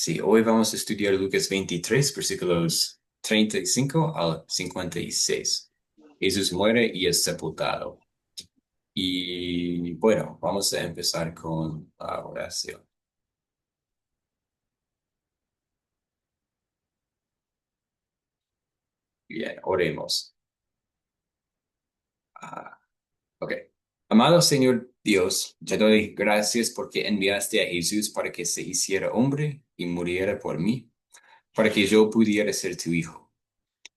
Sí, hoy vamos a estudiar Lucas 23, versículos 35 al 56. Jesús muere y es sepultado. Y bueno, vamos a empezar con la oración. Bien, oremos. Ah, ok. Amado Señor Dios, te doy gracias porque enviaste a Jesús para que se hiciera hombre y muriera por mí, para que yo pudiera ser tu hijo.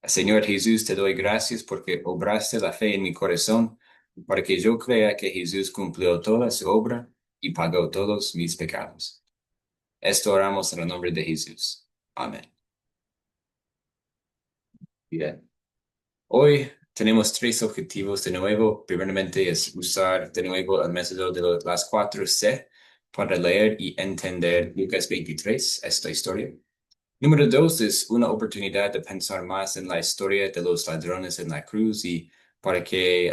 Señor Jesús, te doy gracias porque obraste la fe en mi corazón, para que yo crea que Jesús cumplió toda su obra y pagó todos mis pecados. Esto oramos en el nombre de Jesús. Amén. Bien. Hoy tenemos tres objetivos de nuevo. Primeramente es usar de nuevo el método de las 4C para leer y entender Lucas 23, esta historia. Número dos es una oportunidad de pensar más en la historia de los ladrones en la cruz y para que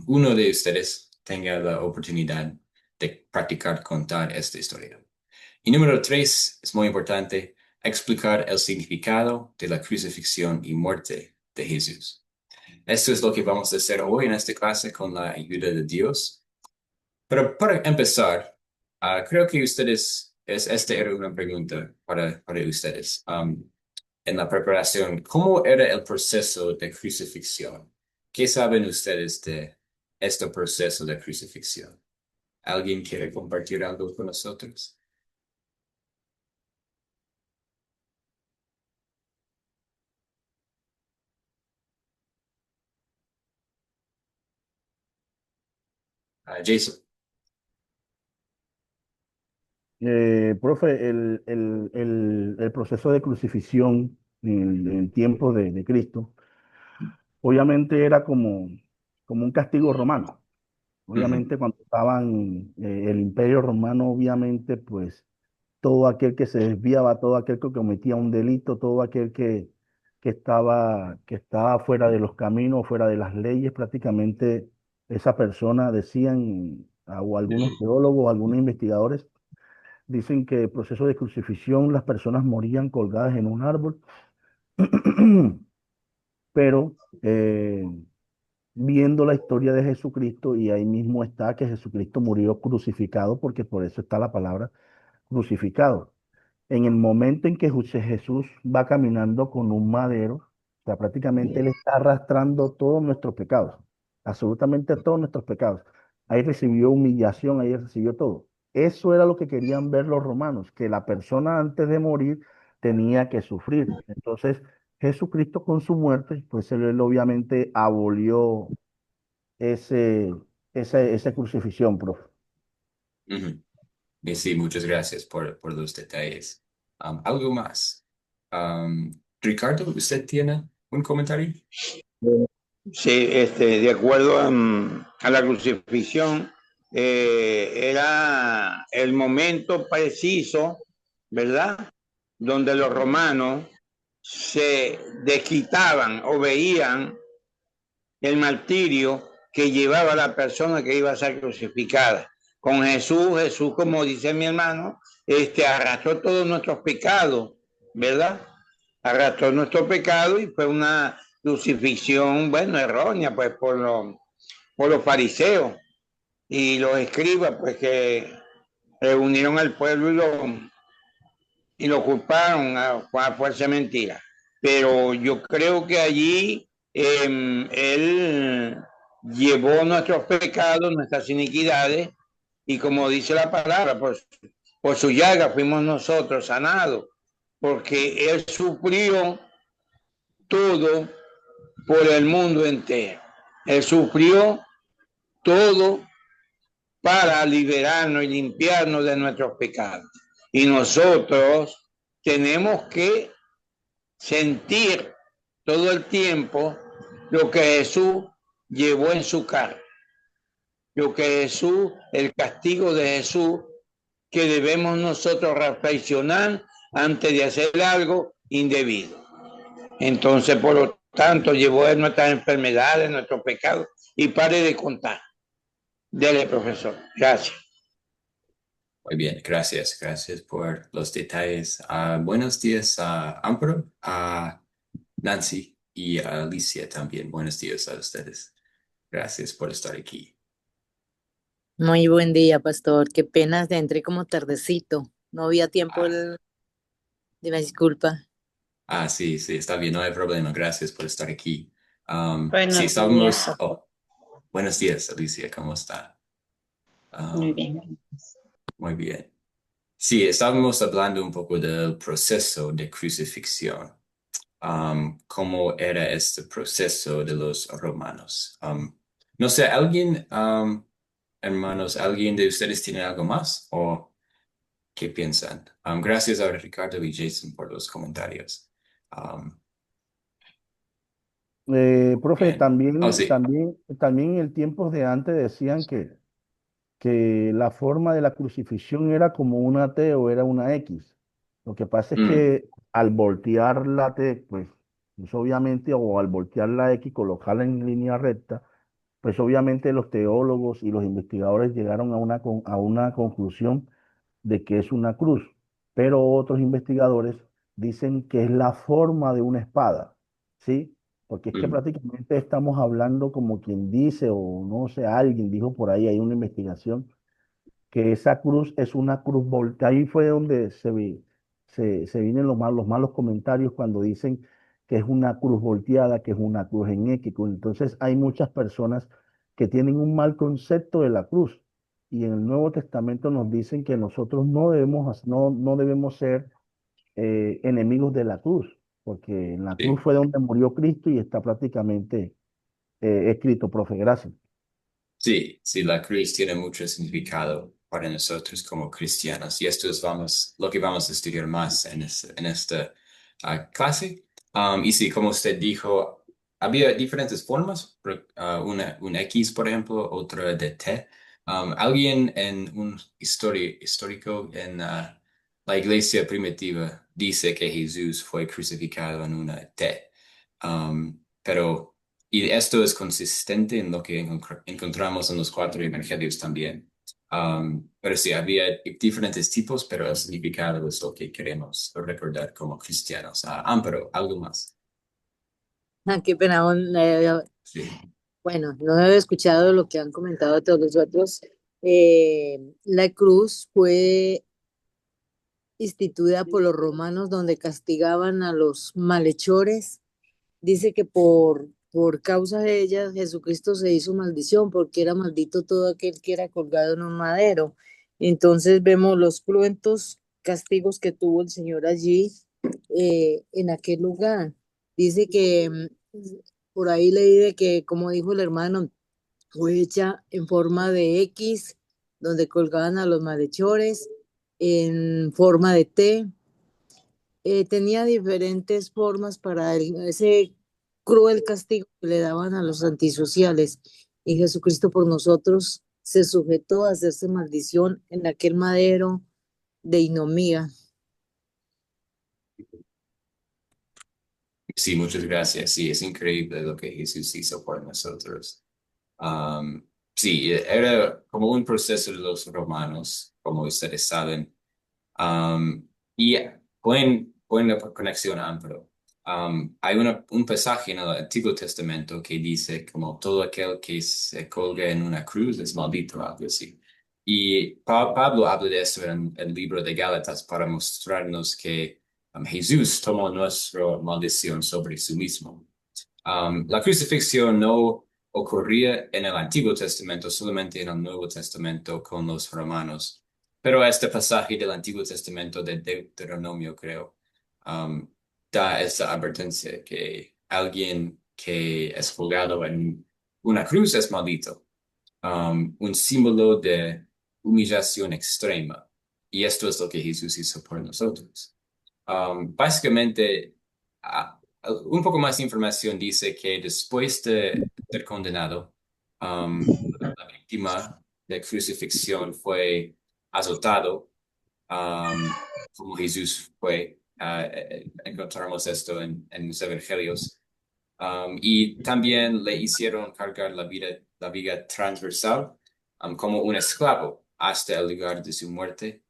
uno de ustedes tenga la oportunidad de practicar contar esta historia. Y número tres es muy importante, explicar el significado de la crucifixión y muerte de Jesús. Esto es lo que vamos a hacer hoy en esta clase con la ayuda de Dios. Pero para empezar, creo que esta era una pregunta para ustedes. En la preparación, ¿cómo era el proceso de crucifixión? ¿Qué saben ustedes de este proceso de crucifixión? ¿Alguien quiere compartir algo con nosotros? Jason. Profe, el proceso de crucifixión en tiempos de Cristo, obviamente era como un castigo romano. Ujú. Obviamente cuando estaban el imperio romano, obviamente pues todo aquel que se desviaba, todo aquel que cometía un delito, todo aquel que estaba fuera de los caminos, fuera de las leyes, prácticamente esa persona decían, o algunos teólogos, algunos investigadores, dicen que el proceso de crucifixión, las personas morían colgadas en un árbol, pero viendo la historia de Jesucristo, y ahí mismo está que Jesucristo murió crucificado, porque por eso está la palabra crucificado. En el momento en que Jesús va caminando con un madero, o sea, prácticamente Él está arrastrando todos nuestros pecados, absolutamente todos nuestros pecados. Ahí recibió humillación, ahí recibió todo. Eso era lo que querían ver los romanos, que la persona antes de morir tenía que sufrir. Entonces, Jesucristo con su muerte, pues Él obviamente abolió ese, esa crucifixión, profe. Ujú. Y sí, muchas gracias por los detalles. ¿Algo más? Ricardo, ¿usted tiene un comentario? Sí, de acuerdo a la crucifixión, era el momento preciso, ¿verdad? Donde los romanos se desquitaban o veían el martirio que llevaba la persona que iba a ser crucificada. Con Jesús, como dice mi hermano, arrastró todos nuestros pecados, ¿verdad? Arrastró nuestro pecado y fue una crucifixión, bueno, errónea, pues por los fariseos y los escribas, pues que reunieron al pueblo y lo culparon a fuerza de mentira. Pero yo creo que allí él llevó nuestros pecados, nuestras iniquidades, y como dice la palabra, por su llaga fuimos nosotros sanados, porque él sufrió todo por el mundo entero. Él sufrió todo para liberarnos y limpiarnos de nuestros pecados. Y nosotros tenemos que sentir todo el tiempo lo que Jesús llevó en su carne, lo que Jesús, el castigo de Jesús, que debemos nosotros reflexionar antes de hacer algo indebido. Entonces, por lo tanto, llevó en nuestras enfermedades, nuestros pecados, y pare de contar. Dele, profesor. Gracias. Muy bien, gracias. Gracias por los detalles. Buenos días a Amparo, a Nancy y a Alicia también. Buenos días a ustedes. Gracias por estar aquí. Muy buen día, pastor. Qué pena, entré como tardecito. No había tiempo, Ah, de me disculpa. sí, sí, está bien, no hay problema. Gracias por estar aquí. Sí, Buenos días. estábamos. Oh, buenos días, Alicia, ¿cómo está? Muy Um, bien. Muy bien. Sí, estábamos hablando un poco del proceso de crucifixión. Cómo era este proceso de los romanos. No sé, ¿alguien, hermanos, alguien de ustedes tiene algo más o qué piensan? Gracias a Ricardo y Jason por los comentarios. Um, Profe, Bien. Oh, también, sí. también, también en tiempos de antes decían que la forma de la crucifixión era como una T o era una X. Lo que pasa es Mm, que al voltear la T, pues obviamente, o al voltear la X, colocarla en línea recta, pues obviamente los teólogos y los investigadores llegaron a una conclusión de que es una cruz, pero otros investigadores dicen que es la forma de una espada, ¿sí? Porque es que mm, prácticamente estamos hablando como quien dice, o no sé, alguien dijo por ahí, hay una investigación que esa cruz es una cruz volteada. Ahí fue donde se vienen los malos comentarios cuando dicen que es una cruz volteada, que es una cruz en X. Entonces hay muchas personas que tienen un mal concepto de la cruz. Y en el Nuevo Testamento nos dicen que nosotros no debemos ser enemigos de la cruz, porque en la cruz sí. fue donde murió Cristo y está prácticamente escrito, profe, gracias. Sí, sí, la cruz tiene mucho significado para nosotros como cristianos y esto es lo que vamos a estudiar más en esta clase. Y sí, como usted dijo, había diferentes formas, un X, por ejemplo, otra de T. Alguien en un histórico en la iglesia primitiva dice que Jesús fue crucificado en una T. Pero y esto es consistente en lo que encontramos en los cuatro evangelios también. Pero sí, había diferentes tipos, pero el significado es lo que queremos recordar como cristianos. Amparo, algo más. Ah, qué pena. Sí. Bueno, no he escuchado lo que han comentado todos los otros. La cruz fue instituida por los romanos donde castigaban a los malhechores. Dice que por causa de ella Jesucristo se hizo maldición porque era maldito todo aquel que era colgado en un madero. Entonces vemos los cruentos castigos que tuvo el Señor allí en aquel lugar. Dice que por ahí leí de que, como dijo el hermano, fue hecha en forma de X, donde colgaban a los malhechores, en forma de T. Tenía diferentes formas para ese cruel castigo que le daban a los antisociales. Y Jesucristo por nosotros se sujetó a hacerse maldición en aquel madero de ignomía. Sí, muchas gracias. Sí, es increíble lo que Jesús hizo por nosotros. Sí, era como un proceso de los romanos, como ustedes saben. Y buen la conexión amplio. Hay un pasaje en el Antiguo Testamento que dice como todo aquel que se colga en una cruz es maldito, algo así. Y Pablo habla de eso en el libro de Gálatas para mostrarnos que Jesús tomó nuestra maldición sobre sí mismo. La crucifixión no ocurría en el Antiguo Testamento, solamente en el Nuevo Testamento con los romanos. Pero este pasaje del Antiguo Testamento de Deuteronomio, creo, um, da esta advertencia que alguien que es colgado en una cruz es maldito, un símbolo de humillación extrema. Y esto es lo que Jesús hizo por nosotros. Básicamente, un poco más de información dice que después de ser condenado, la víctima de crucifixión fue azotado, como Jesús fue. Encontramos esto en los evangelios. Y también le hicieron cargar la viga transversal, como un esclavo hasta el lugar de su muerte.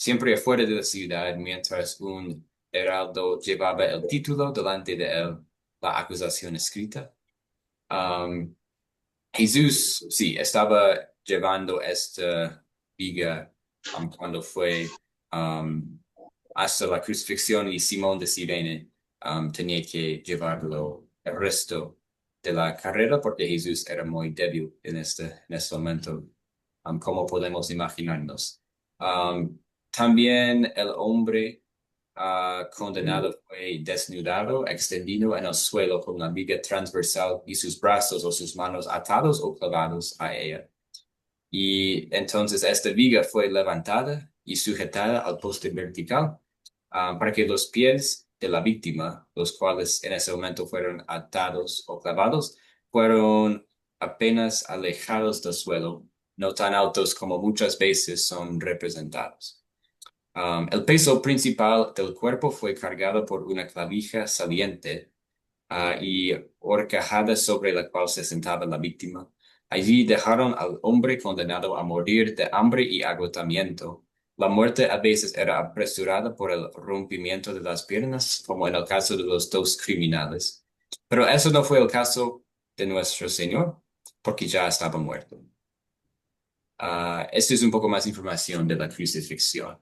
siempre afuera de la ciudad, mientras un heraldo llevaba el título delante de él, la acusación escrita. Um, Jesús, sí, estaba llevando esta viga cuando fue hasta la crucifixión y Simón de Cirene tenía que llevarlo el resto de la carrera porque Jesús era muy débil en este momento, como podemos imaginarnos. También el hombre condenado fue desnudado, extendido en el suelo con la viga transversal y sus brazos o sus manos atados o clavados a ella. Y entonces esta viga fue levantada y sujetada al poste vertical para que los pies de la víctima, los cuales en ese momento fueron atados o clavados, fueron apenas alejados del suelo, no tan altos como muchas veces son representados. El peso principal del cuerpo fue cargado por una clavija saliente y horcajada sobre la cual se sentaba la víctima. Allí dejaron al hombre condenado a morir de hambre y agotamiento. La muerte a veces era apresurada por el rompimiento de las piernas, como en el caso de los dos criminales. Pero eso no fue el caso de nuestro Señor, porque ya estaba muerto. Esto es un poco más información de la crucifixión.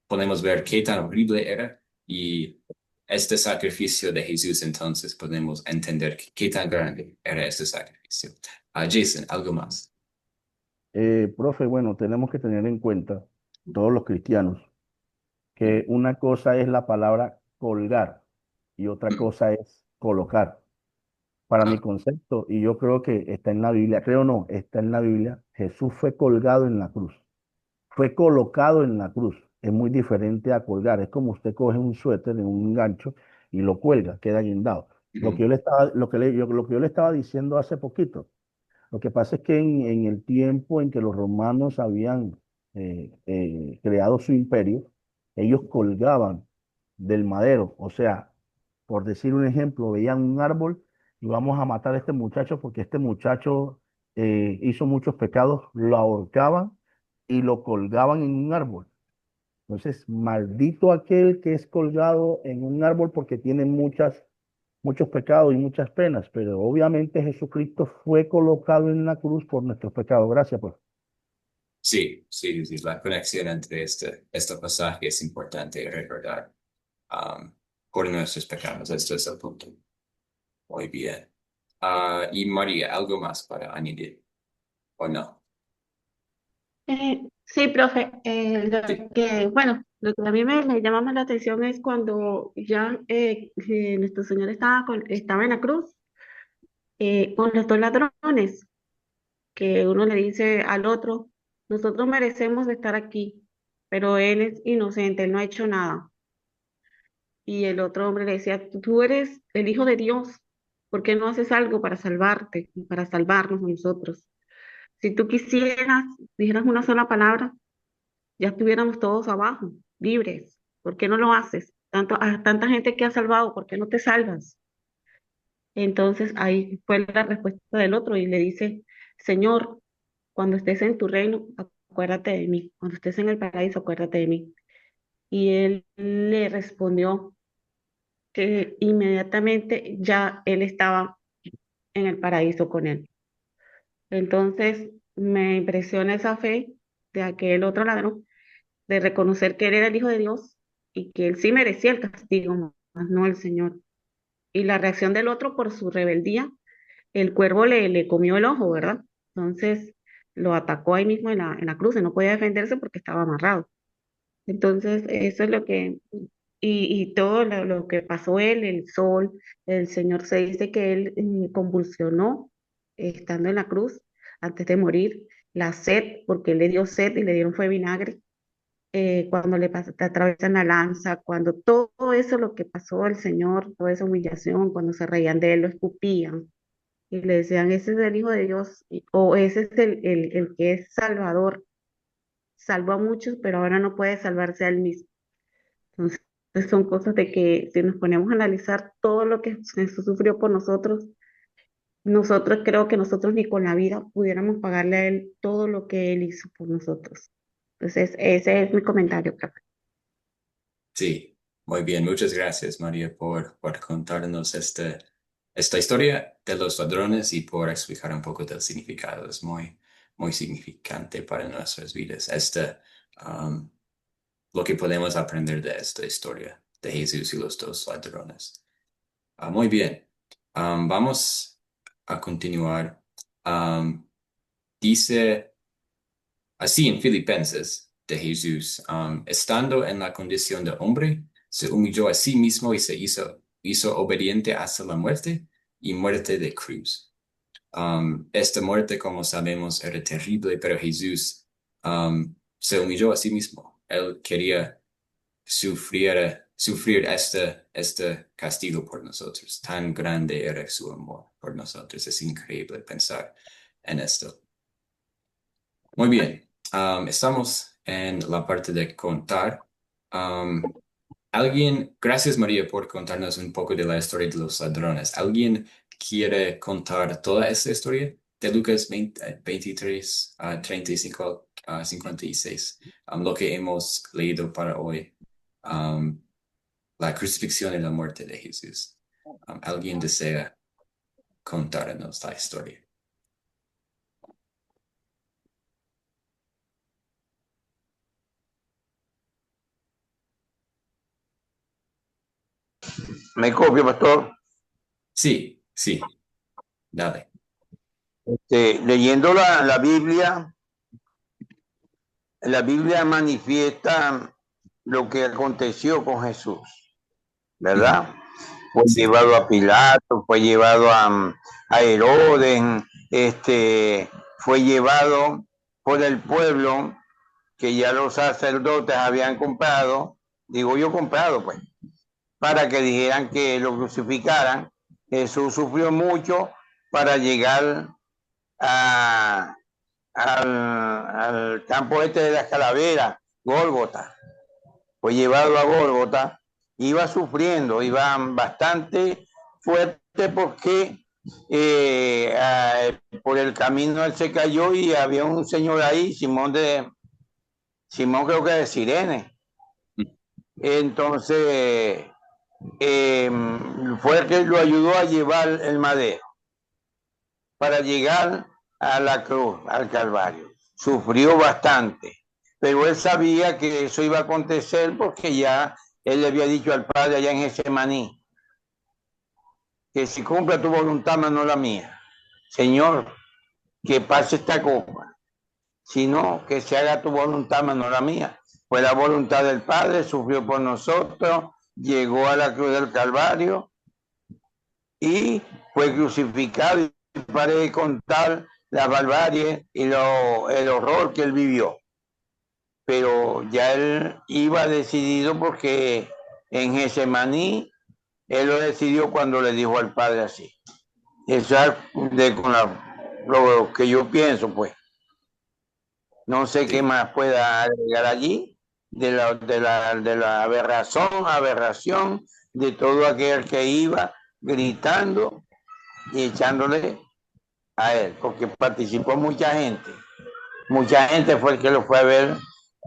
Podemos ver qué tan horrible era y este sacrificio de Jesús, entonces podemos entender qué tan grande era este sacrificio. Jason, ¿algo más? Profe, bueno, tenemos que tener en cuenta, todos los cristianos, que una cosa es la palabra colgar y otra cosa es colocar. Para mi Ah, concepto, y yo creo que está en la Biblia, creo no, está en la Biblia, Jesús fue colgado en la cruz, fue colocado en la cruz. Es muy diferente a colgar, es como usted coge un suéter en un gancho y lo cuelga, queda guindado. Lo que ujú, yo le estaba, lo que yo le estaba diciendo hace poquito, lo que pasa es que en el tiempo en que los romanos habían creado su imperio, ellos colgaban del madero. O sea, por decir un ejemplo, veían un árbol y vamos a matar a este muchacho porque este muchacho hizo muchos pecados, lo ahorcaban y lo colgaban en un árbol. Entonces, maldito aquel que es colgado en un árbol porque tiene muchos pecados y muchas penas, pero obviamente Jesucristo fue colocado en la cruz por nuestros pecados. Gracias, pues. sí, sí, sí, la conexión entre este pasaje es importante recordar por nuestros pecados. Este es el punto. Muy bien. Y María, ¿algo más para añadir o no? Sí, profe, Sí. lo que a mí me llama más la atención es cuando ya nuestro Señor estaba en la cruz con los dos ladrones, que uno le dice al otro, nosotros merecemos de estar aquí, pero él es inocente, él no ha hecho nada. Y el otro hombre le decía, tú eres el Hijo de Dios, ¿por qué no haces algo para salvarte, para salvarnos a nosotros? Si tú quisieras, dijeras una sola palabra, ya estuviéramos todos abajo, libres. ¿Por qué no lo haces? A tanta gente que has salvado, ¿por qué no te salvas? Entonces ahí fue la respuesta del otro y le dice, Señor, cuando estés en tu reino, acuérdate de mí. Cuando estés en el paraíso, acuérdate de mí. Y él le respondió que inmediatamente ya él estaba en el paraíso con él. Entonces me impresiona esa fe de aquel otro ladrón, de reconocer que él era el Hijo de Dios y que él sí merecía el castigo, más no el Señor. Y la reacción del otro por su rebeldía, el cuervo le comió el ojo, ¿verdad? Entonces lo atacó ahí mismo en la cruz, y no podía defenderse porque estaba amarrado. Entonces, eso es lo que, y todo lo que pasó él, el sol, el Señor se dice que él convulsionó estando en la cruz antes de morir, la sed, porque él le dio sed y le dieron fue vinagre, cuando te atravesan la lanza, cuando todo eso lo que pasó al Señor, toda esa humillación, cuando se reían de él, lo escupían y le decían, ese es el Hijo de Dios, o ese es el que es Salvador, salvó a muchos, pero ahora no puede salvarse a él mismo. Entonces, son cosas de que si nos ponemos a analizar todo lo que Jesús sufrió por nosotros, creo que nosotros ni con la vida pudiéramos pagarle a Él todo lo que Él hizo por nosotros. Entonces, ese es mi comentario, profe. Sí, muy bien. Muchas gracias, María, por contarnos esta historia de los ladrones y por explicar un poco del significado. Es muy significante para nuestras vidas. Lo que podemos aprender de esta historia de Jesús y los dos ladrones. Muy bien. Vamos a continuar. Dice así en Filipenses de Jesús, estando en la condición de hombre, se humilló a sí mismo y hizo obediente hasta la muerte y muerte de cruz. Esta muerte, como sabemos, era terrible, pero Jesús se humilló a sí mismo. Él quería sufrir este castigo por nosotros. Tan grande era su amor por nosotros. Es increíble pensar en esto. Muy bien. Estamos en la parte de contar. Gracias María por contarnos un poco de la historia de los ladrones. ¿Alguien quiere contar toda esta historia de Lucas 23 a 35 a 56? Lo que hemos leído para hoy. Um, la crucifixión y la muerte de Jesús. ¿Alguien desea contarnos la historia? Me copio, pastor. Sí, sí, dale. Leyendo la Biblia manifiesta lo que aconteció con Jesús, Ujú. ¿verdad? Fue Sí. llevado a Pilato, fue llevado a Herodes, fue llevado por el pueblo que ya los sacerdotes habían comprado, digo yo comprado, pues, para que dijeran que lo crucificaran. Jesús sufrió mucho para llegar a, al campo este de las calaveras, Gólgota. Fue llevado a Gólgota, iba sufriendo, iba bastante fuerte porque por el camino él se cayó y había un señor ahí, Simón creo que de Sirene. Entonces fue el que lo ayudó a llevar el madero para llegar a la cruz, al Calvario. Sufrió bastante, pero él sabía que eso iba a acontecer porque ya él le había dicho al Padre allá en Getsemaní que si cumpla tu voluntad, mas no la mía. Señor, que pase esta copa, sino que se haga tu voluntad, mas no la mía. Fue la voluntad del Padre, sufrió por nosotros, llegó a la cruz del Calvario y fue crucificado y para de contar la barbarie y el horror que él vivió. Pero ya él iba decidido porque en Getsemaní él lo decidió cuando le dijo al Padre así. Eso es lo que yo pienso, pues. No sé qué Sí. más pueda agregar allí de la aberración de todo aquel que iba gritando y echándole a él, porque participó mucha gente. Mucha gente fue el que lo fue a ver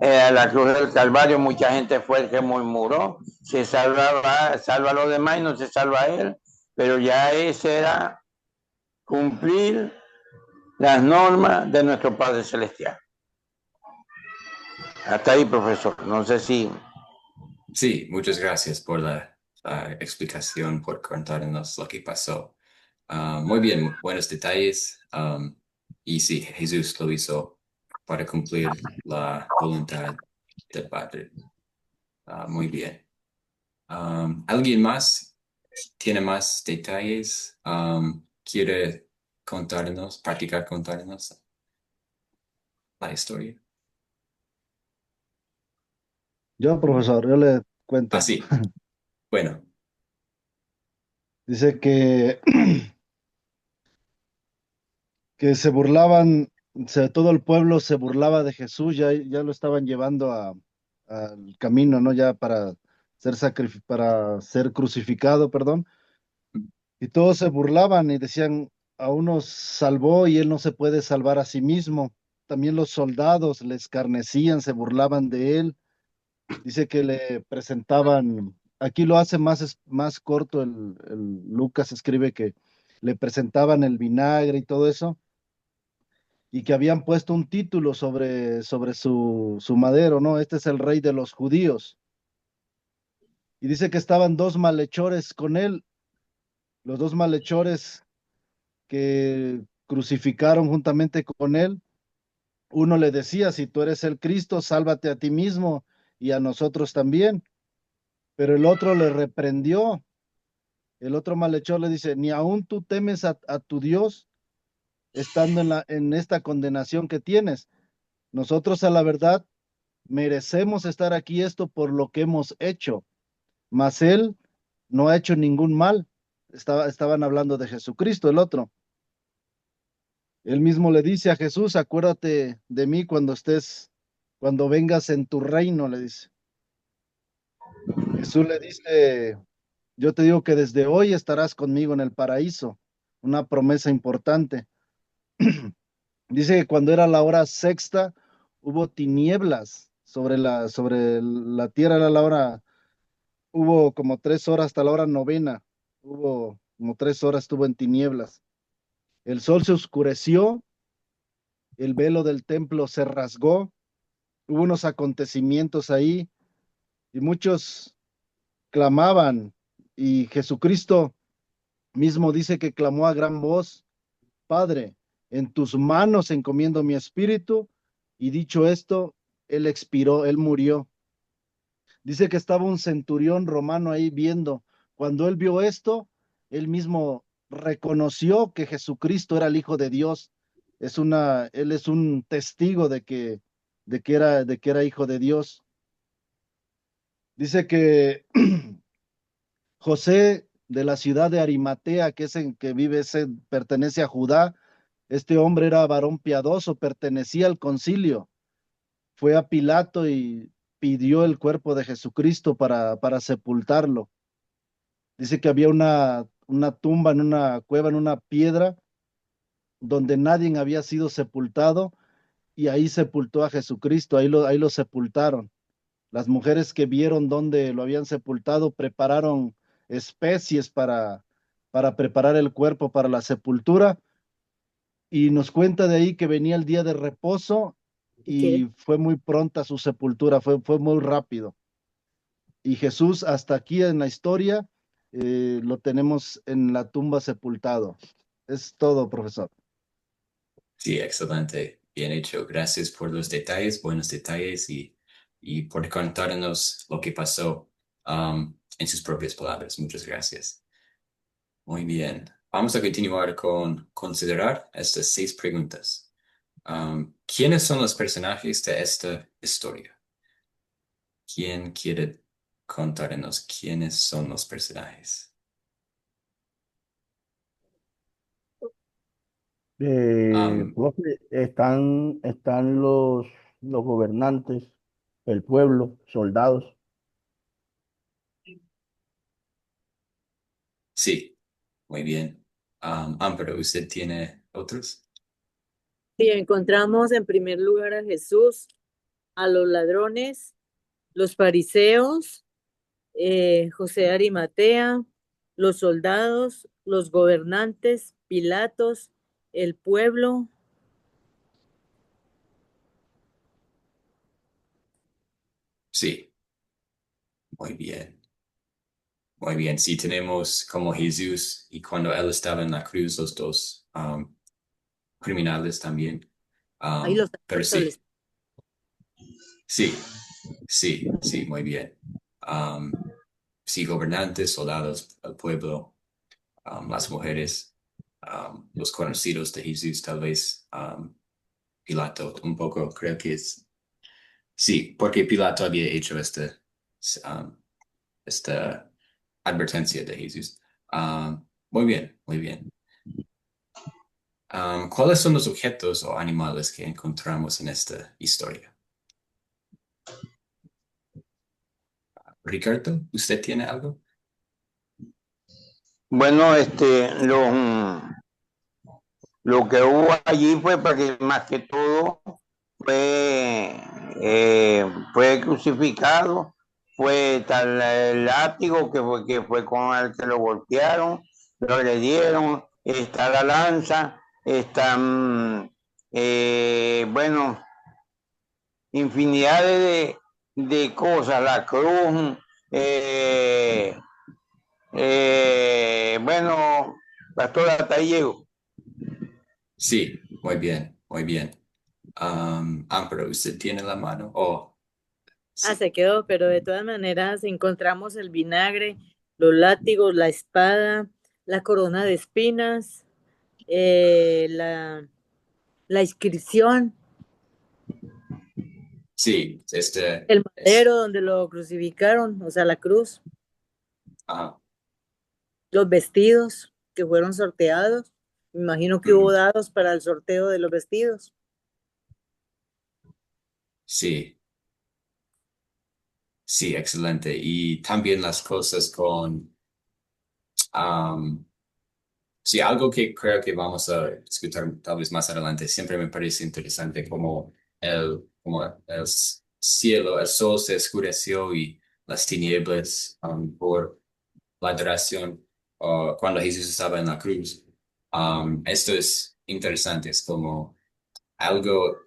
a la cruz del Calvario, mucha gente fue el que murmuró, salva a los demás y no se salva a él, pero ya ese era cumplir las normas de nuestro Padre Celestial. Hasta ahí, profesor. No sé si... Sí, muchas gracias por la explicación, por contarnos lo que pasó. Muy bien, buenos detalles. Y sí, Jesús lo hizo para cumplir la voluntad del Padre. Muy bien. ¿Alguien más tiene más detalles? ¿Quiere practicar contarnos la historia? Yo, profesor, yo le cuento. Sí. Bueno. Dice que, que se burlaban, todo el pueblo se burlaba de Jesús, ya lo estaban llevando al camino, ¿no? Ya para para ser crucificado, perdón. Y todos se burlaban y decían, a uno salvó y él no se puede salvar a sí mismo. también los soldados le escarnecían, se burlaban de él. Dice que le presentaban, aquí lo hace más corto, el Lucas escribe que le presentaban el vinagre y todo eso, y que habían puesto un título sobre su madero, ¿no? Este es el rey de los judíos. Y dice que estaban dos malhechores con él, los dos malhechores que crucificaron juntamente con él. Uno le decía, si tú eres el Cristo, sálvate a ti mismo y a nosotros también. Pero el otro le reprendió. El otro malhechor le dice, ni aún tú temes a tu Dios estando en esta condenación que tienes. Nosotros a la verdad merecemos estar aquí esto por lo que hemos hecho, mas él no ha hecho ningún mal. Estaban hablando de Jesucristo, el otro. Él mismo le dice a Jesús, acuérdate de mí cuando vengas en tu reino, le dice. Jesús le dice, yo te digo que desde hoy estarás conmigo en el paraíso, una promesa importante. Dice que cuando era la hora sexta, hubo tinieblas sobre la tierra, era la hora, hubo como 3 horas hasta la hora novena, hubo como 3 horas, estuvo en tinieblas. El sol se oscureció, el velo del templo se rasgó, hubo unos acontecimientos ahí y muchos clamaban y Jesucristo mismo dice que clamó a gran voz, Padre, en tus manos encomiendo mi espíritu, y dicho esto, él expiró, él murió. Dice que estaba un centurión romano ahí viendo. Cuando él vio esto, él mismo reconoció que Jesucristo era el Hijo de Dios. Él es un testigo de que era hijo de Dios. Dice que José de la ciudad de Arimatea, que es en que vive, pertenece a Judá. Este hombre era varón piadoso, pertenecía al concilio. Fue a Pilato y pidió el cuerpo de Jesucristo para sepultarlo. Dice que había una tumba en una cueva, en una piedra, donde nadie había sido sepultado, y ahí sepultó a Jesucristo, ahí lo sepultaron. Las mujeres que vieron dónde lo habían sepultado prepararon especies para preparar el cuerpo para la sepultura, y nos cuenta de ahí que venía el día de reposo y fue muy pronta su sepultura, fue muy rápido. Y Jesús hasta aquí en la historia lo tenemos en la tumba sepultado. Es todo, profesor. Sí, excelente. Bien hecho. Gracias por los detalles, buenos detalles y por contarnos lo que pasó en sus propias palabras. Muchas gracias. Muy bien. Vamos a continuar con considerar estas 6 preguntas. ¿Quiénes son los personajes de esta historia? ¿Quién quiere contarnos quiénes son los personajes? Profe, están los gobernantes, el pueblo, soldados. Sí, muy bien. Pero ¿usted tiene otros? Sí, encontramos en primer lugar a Jesús, a los ladrones, los fariseos, José de Arimatea, los soldados, los gobernantes, Pilatos, el pueblo. Sí, muy bien. Muy bien, sí tenemos como Jesús y cuando él estaba en la cruz, los dos criminales también. Ahí los Pero apóstoles. sí, muy bien. Sí, gobernantes, soldados, el pueblo, las mujeres, los conocidos de Jesús, tal vez Pilato, un poco, creo que es. Sí, porque Pilato había hecho esta advertencia de Jesús. Muy bien, muy bien. ¿Cuáles son los objetos o animales que encontramos en esta historia? Ricardo, ¿usted tiene algo? Bueno, lo que hubo allí fue para que más que todo fue crucificado, fue tal el látigo que fue con el que lo golpearon, lo le dieron, está la lanza, están, bueno, infinidad de cosas, la cruz, bueno, pastor, hasta ahí llego. Sí, muy bien, muy bien. Pero ¿usted tiene la mano? Oh, Ah, sí. se quedó, pero de todas maneras encontramos el vinagre, los látigos, la espada, la corona de espinas, la inscripción, Sí, el es, madero donde lo crucificaron, o sea, la cruz, ajá, los vestidos que fueron sorteados. Me imagino que hubo ujú, dados para el sorteo de los vestidos. sí, sí, excelente. Y también las cosas con, am, sí, algo que creo que vamos a discutir tal vez más adelante. Siempre me parece interesante como el cielo, el sol se oscureció y las tinieblas, por la adoración, cuando Jesús estaba en la cruz. Esto es interesante, es como algo,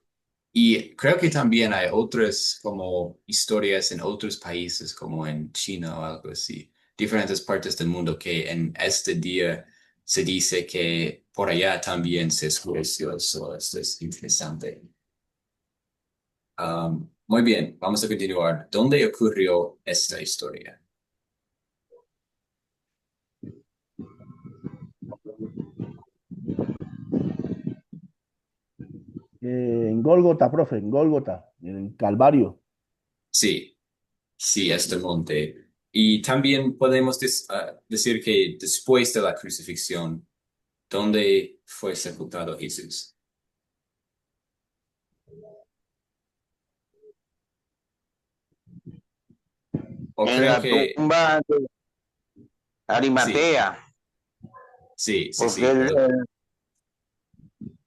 y creo que también hay otras como historias en otros países, como en China o algo así, diferentes partes del mundo que en este día se dice que por allá también se oscureció el sol. Esto es interesante. Muy bien, vamos a continuar. ¿Dónde ocurrió esta historia? En Gólgota, profe, en Gólgota, en Calvario. Sí. Sí, este monte. Y también podemos decir que después de la crucifixión, ¿dónde fue sepultado Jesús? O En creo la que tumba de sí, Arimatea, sí, sí, porque sí, el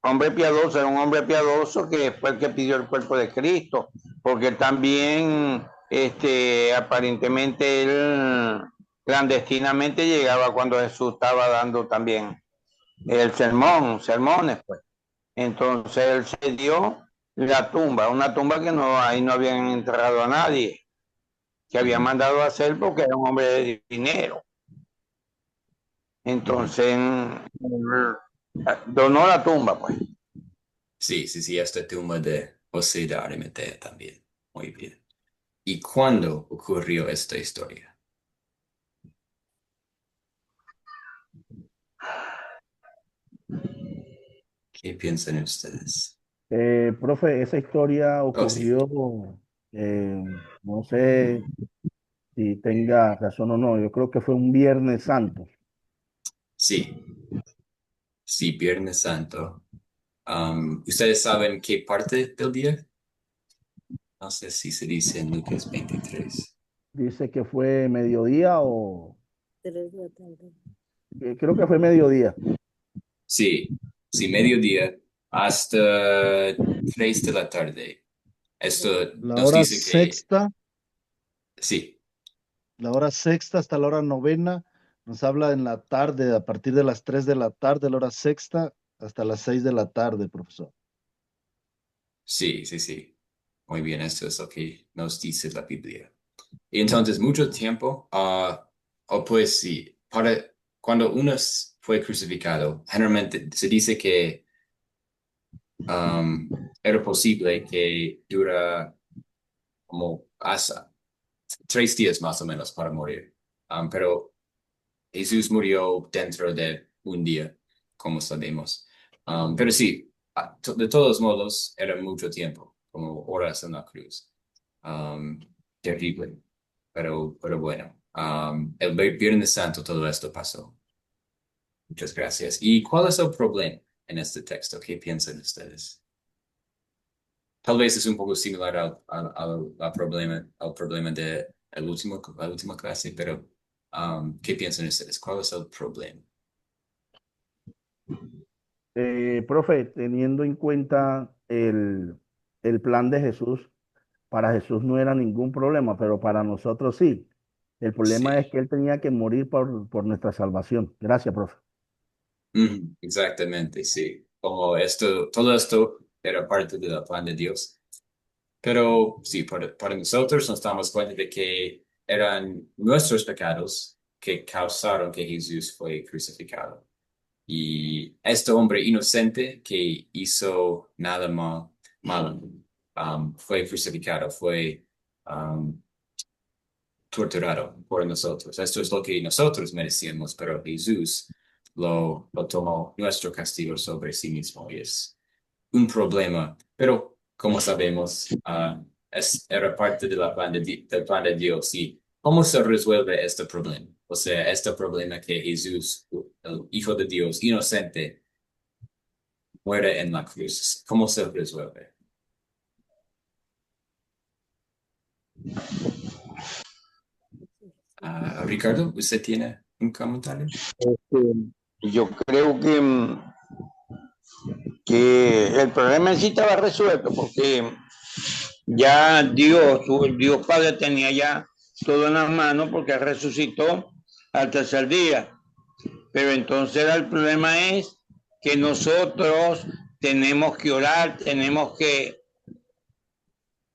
hombre piadoso era un hombre piadoso que fue el que pidió el cuerpo de Cristo, porque también aparentemente él clandestinamente llegaba cuando Jesús estaba dando también el sermones, pues. Entonces él se dio la tumba, una tumba que no, ahí no habían enterrado a nadie, que había ujú, mandado a hacer porque era un hombre de dinero. ujú. Entonces donó la tumba, pues. Sí, sí, sí, esta tumba de José de Arimatea también. Muy bien. ¿Y cuándo ocurrió esta historia? ¿Qué piensan ustedes? Profe, esa historia Oh, sí, ocurrió, no sé si tenga razón o no, yo creo que fue un Viernes Santo. sí, sí, Viernes Santo. ¿Ustedes saben qué parte del día? No sé si se dice en Lucas 23. Dice que fue mediodía o 3 de la tarde. creo que fue mediodía. Sí, sí, mediodía hasta 3 de la tarde. Esto La nos hora dice que sexta, sí, la hora sexta hasta la hora novena, nos habla en la tarde, a partir de las 3 de la tarde, la hora sexta, hasta las 6 de la tarde, profesor. sí, sí, sí. Muy bien, esto es lo que nos dice la Biblia. Y entonces, mucho tiempo, o pues sí, cuando fue crucificado, generalmente se dice que era posible que dura como hasta 3 días más o menos para morir. Pero Jesús murió dentro de un día, como sabemos. Pero sí, de todos modos, era mucho tiempo, como horas en la cruz. Um, Terrible, pero bueno. El Viernes Santo todo esto pasó. Muchas gracias. ¿Y cuál es el problema en este texto? ¿Qué piensan ustedes? Tal vez es un poco similar al problema de la última clase, pero ¿qué piensan ustedes? ¿Cuál es el problema? Profe, teniendo en cuenta el plan de Jesús, Para Jesús no era ningún problema, pero para nosotros sí. El problema es Sí. que él tenía que morir por nuestra salvación. Gracias, profe. Ujú, exactamente, sí. Como esto, todo esto era parte del plan de Dios. Pero sí, para nosotros nos damos cuenta de que eran nuestros pecados que causaron que Jesús fue crucificado. Y este hombre inocente que hizo nada malo, fue crucificado, fue um, torturado por nosotros. Esto es lo que nosotros merecíamos, pero Jesús lo tomó nuestro castigo sobre sí mismo y es un problema. Pero como sabemos, era parte de del plan de Dios. ¿Y cómo se resuelve este problema? O sea, este problema que Jesús, el Hijo de Dios, inocente, muere en la cruz. ¿Cómo se resuelve? Ricardo, ¿usted tiene un comentario? Yo creo que el problema en sí estaba resuelto porque ya Dios Padre tenía ya todo en las manos porque resucitó al tercer día. Pero entonces el problema es que nosotros tenemos que orar, tenemos que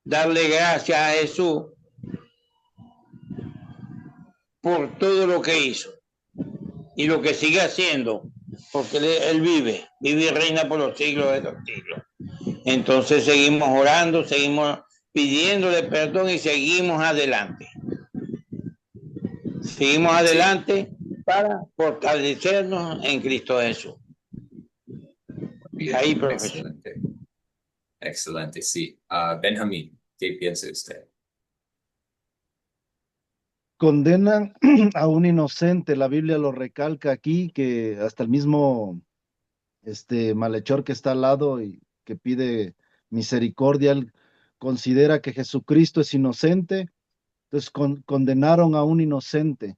darle gracias a Jesús por todo lo que hizo y lo que sigue haciendo, porque él vive y reina por los siglos de los siglos. Entonces seguimos orando, seguimos pidiéndole perdón y seguimos adelante. Seguimos adelante para fortalecernos en Cristo Jesús. Bien, Ahí, profesor. excelente. Excelente, sí. Benjamín, ¿qué piensa usted? Condenan a un inocente. La Biblia lo recalca aquí, que hasta el mismo malhechor que está al lado y que pide misericordia, él considera que Jesucristo es inocente, entonces condenaron a un inocente.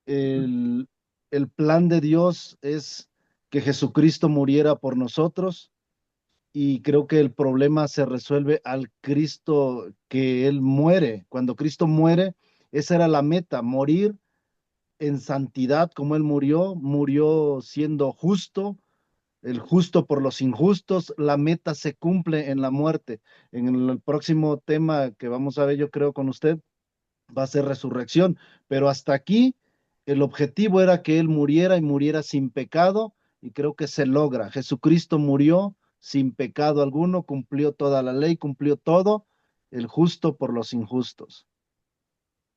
El, el plan de Dios es que Jesucristo muriera por nosotros y creo que el problema se resuelve al Cristo que Él muere. Cuando Cristo muere, esa era la meta, morir en santidad como Él murió, murió siendo justo, el justo por los injustos, la meta se cumple en la muerte. En el próximo tema que vamos a ver, yo creo, con usted, va a ser resurrección, pero hasta aquí el objetivo era que Él muriera y muriera sin pecado, y creo que se logra. Jesucristo murió sin pecado alguno, cumplió toda la ley, cumplió todo, el justo por los injustos.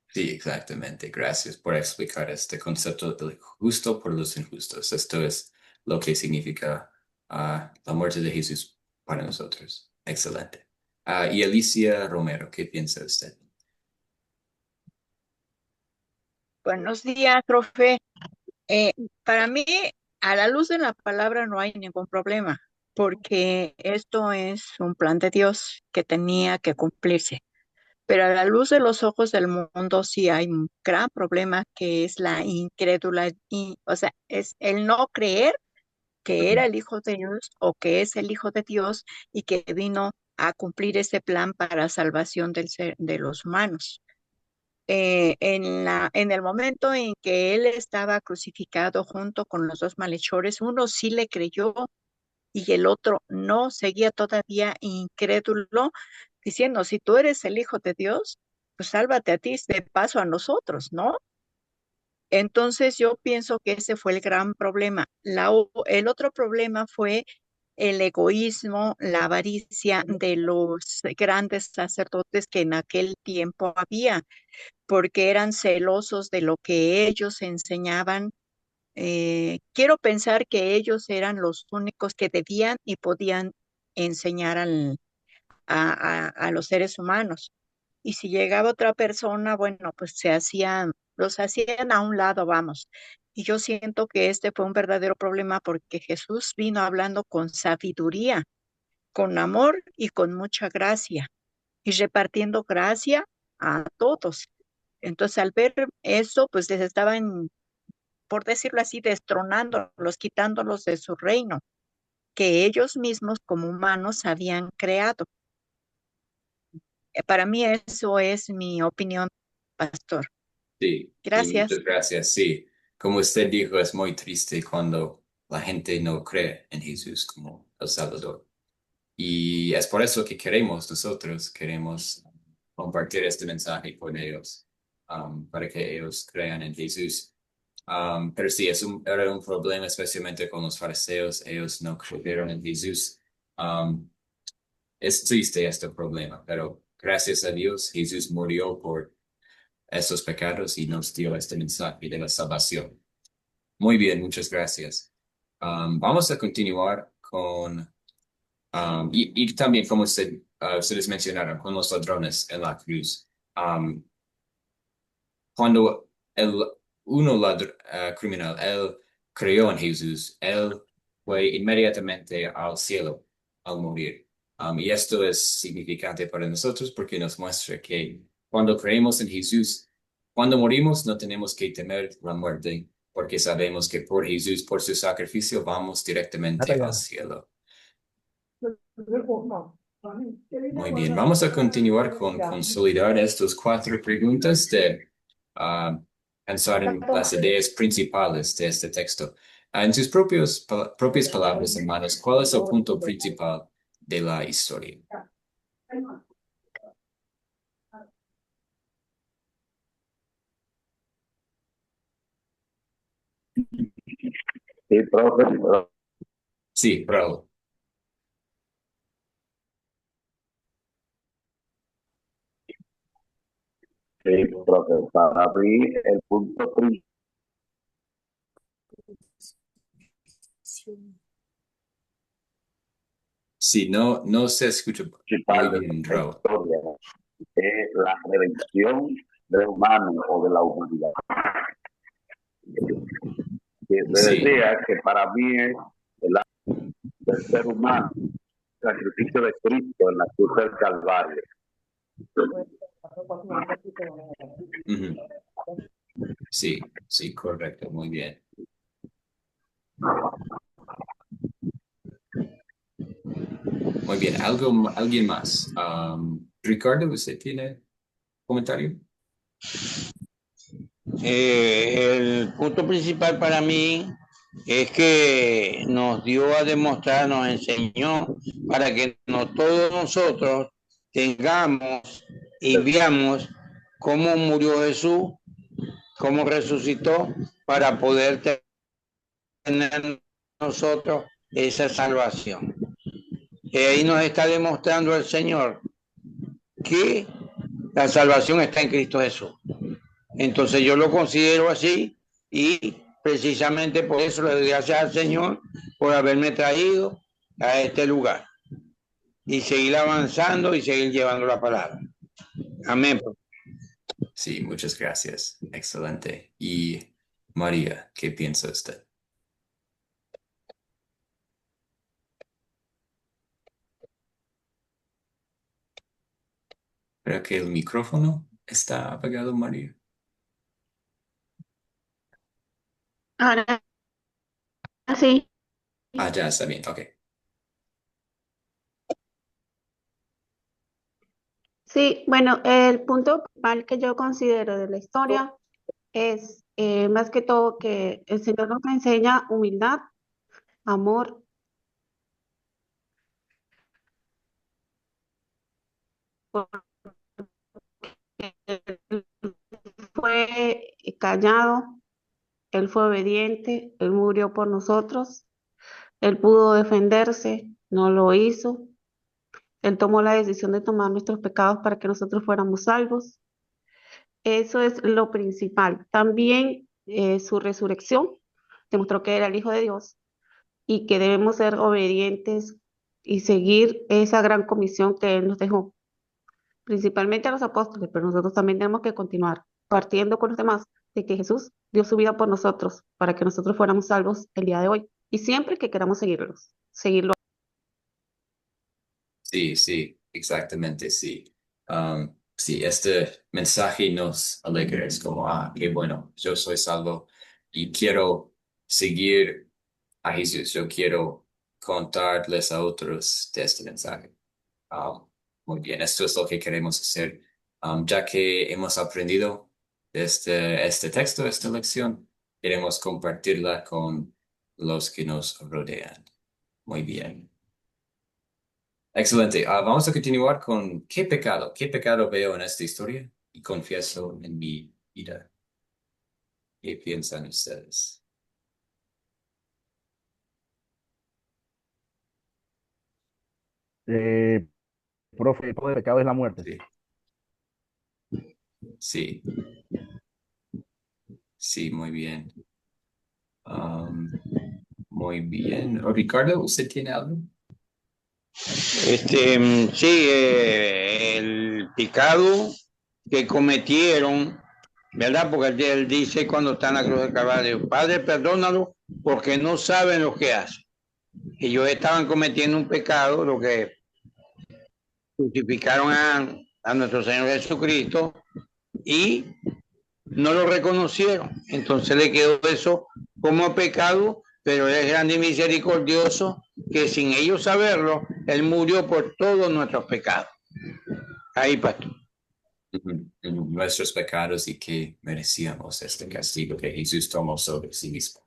Sí, exactamente. Gracias por explicar este concepto del justo por los injustos. Esto es lo que significa la muerte de Jesús para nosotros. Excelente. Y Alicia Romero, ¿qué piensa usted? Buenos días, profe. Eh, para mí, a la luz de la palabra no hay ningún problema, porque esto es un plan de Dios que tenía que cumplirse. Pero a la luz de los ojos del mundo sí hay un gran problema que es la incredulidad, o sea, es el no creer que era el Hijo de Dios o que es el Hijo de Dios y que vino a cumplir ese plan para salvación de los humanos. En el momento en que él estaba crucificado junto con los dos malhechores, uno sí le creyó y el otro no, seguía todavía incrédulo, diciendo, si tú eres el Hijo de Dios, pues sálvate a ti, de paso a nosotros, ¿no? Entonces yo pienso que ese fue el gran problema. El otro problema fue el egoísmo, la avaricia de los grandes sacerdotes que en aquel tiempo había, porque eran celosos de lo que ellos enseñaban. Quiero pensar que ellos eran los únicos que debían y podían enseñar a los seres humanos. Y si llegaba otra persona, bueno, pues los hacían a un lado, vamos. Y yo siento que este fue un verdadero problema porque Jesús vino hablando con sabiduría, con amor y con mucha gracia, y repartiendo gracia a todos. Entonces, al ver eso, pues les estaban, por decirlo así, destronándolos, quitándolos de su reino, que ellos mismos como humanos habían creado. Para mí eso es mi opinión, pastor. Sí, Gracias. muchas gracias. Sí, como usted dijo, es muy triste cuando la gente no cree en Jesús como el Salvador. Y es por eso que queremos compartir este mensaje con ellos, para que ellos crean en Jesús. Pero sí, era un problema, especialmente con los fariseos. Ellos no creyeron en Jesús. Um, es triste este problema, pero gracias a Dios, Jesús murió por esos pecados y nos dio este mensaje de la salvación. Muy bien, muchas gracias. Vamos a continuar con, y también como ustedes mencionaron, con los ladrones en la cruz. Cuando el criminal, él creyó en Jesús, él fue inmediatamente al cielo al morir. Y esto es significante para nosotros porque nos muestra que cuando creemos en Jesús, cuando morimos no tenemos que temer la muerte porque sabemos que por Jesús, por su sacrificio, vamos directamente al cielo. Muy bien, vamos a continuar con consolidar estas 4 preguntas de pensar en las ideas principales de este texto. En sus propias palabras, hermanos, ¿cuál es el punto principal de la historia? Sí, profe, Sí, Raúl. sí, profe. Para mí, el punto Sí, no se escucha muy principal de bien, la Raúl. historia es la redención del humano o de la humanidad. Le Sí, decía que para mí es el acto del ser humano, el sacrificio de Cristo en la cruz del Calvario. ujú. Sí, sí, correcto, muy bien. Muy bien, alguien más. Ricardo, ¿usted tiene comentario? El punto principal para mí es que nos dio a demostrar, nos enseñó para que todos nosotros tengamos y veamos cómo murió Jesús, cómo resucitó para poder tener nosotros esa salvación. Ahí nos está demostrando el Señor que la salvación está en Cristo Jesús. Entonces yo lo considero así y precisamente por eso le doy gracias al Señor por haberme traído a este lugar y seguir avanzando y seguir llevando la palabra. Amén. Sí, muchas gracias. Excelente. Y María, ¿qué piensa usted? Creo que el micrófono está apagado, María. Ahora sí. Ya está bien, ok. Sí, bueno, el punto principal que yo considero de la historia es más que todo que el Señor nos enseña humildad, amor, porque Él fue callado, Él fue obediente, Él murió por nosotros, Él pudo defenderse, no lo hizo, Él tomó la decisión de tomar nuestros pecados para que nosotros fuéramos salvos. Eso es lo principal. También su resurrección demostró que era el Hijo de Dios y que debemos ser obedientes y seguir esa gran comisión que Él nos dejó, principalmente a los apóstoles, pero nosotros también tenemos que continuar partiendo con los demás de que Jesús dio su vida por nosotros para que nosotros fuéramos salvos el día de hoy y siempre que queramos seguirlo. Sí, sí, exactamente, sí. Sí, este mensaje nos alegra, es como, qué bueno, yo soy salvo y quiero seguir a Jesús, yo quiero contarles a otros de este mensaje. Um, Muy bien, esto es lo que queremos hacer. Ya que hemos aprendido de este texto, esta lección, queremos compartirla con los que nos rodean. Muy bien. Excelente. Vamos a continuar con qué pecado veo en esta historia y confieso en mi vida. ¿Qué piensan ustedes? Eh, Profe, el tipo de pecado es la muerte. Sí, sí, sí, muy bien. Um, Muy bien. Ricardo, ¿usted tiene algo? Sí, el pecado que cometieron, ¿verdad? Porque él dice cuando está en la cruz del Calvario, Padre, perdónalo porque no saben lo que hacen. Ellos estaban cometiendo un pecado, lo que crucificaron a nuestro Señor Jesucristo y no lo reconocieron. Entonces le quedó eso como pecado, pero Él es grande y misericordioso, que sin ellos saberlo, Él murió por todos nuestros pecados. Ahí, pastor. Nuestros pecados y que merecíamos este castigo que Jesús tomó sobre sí mismo.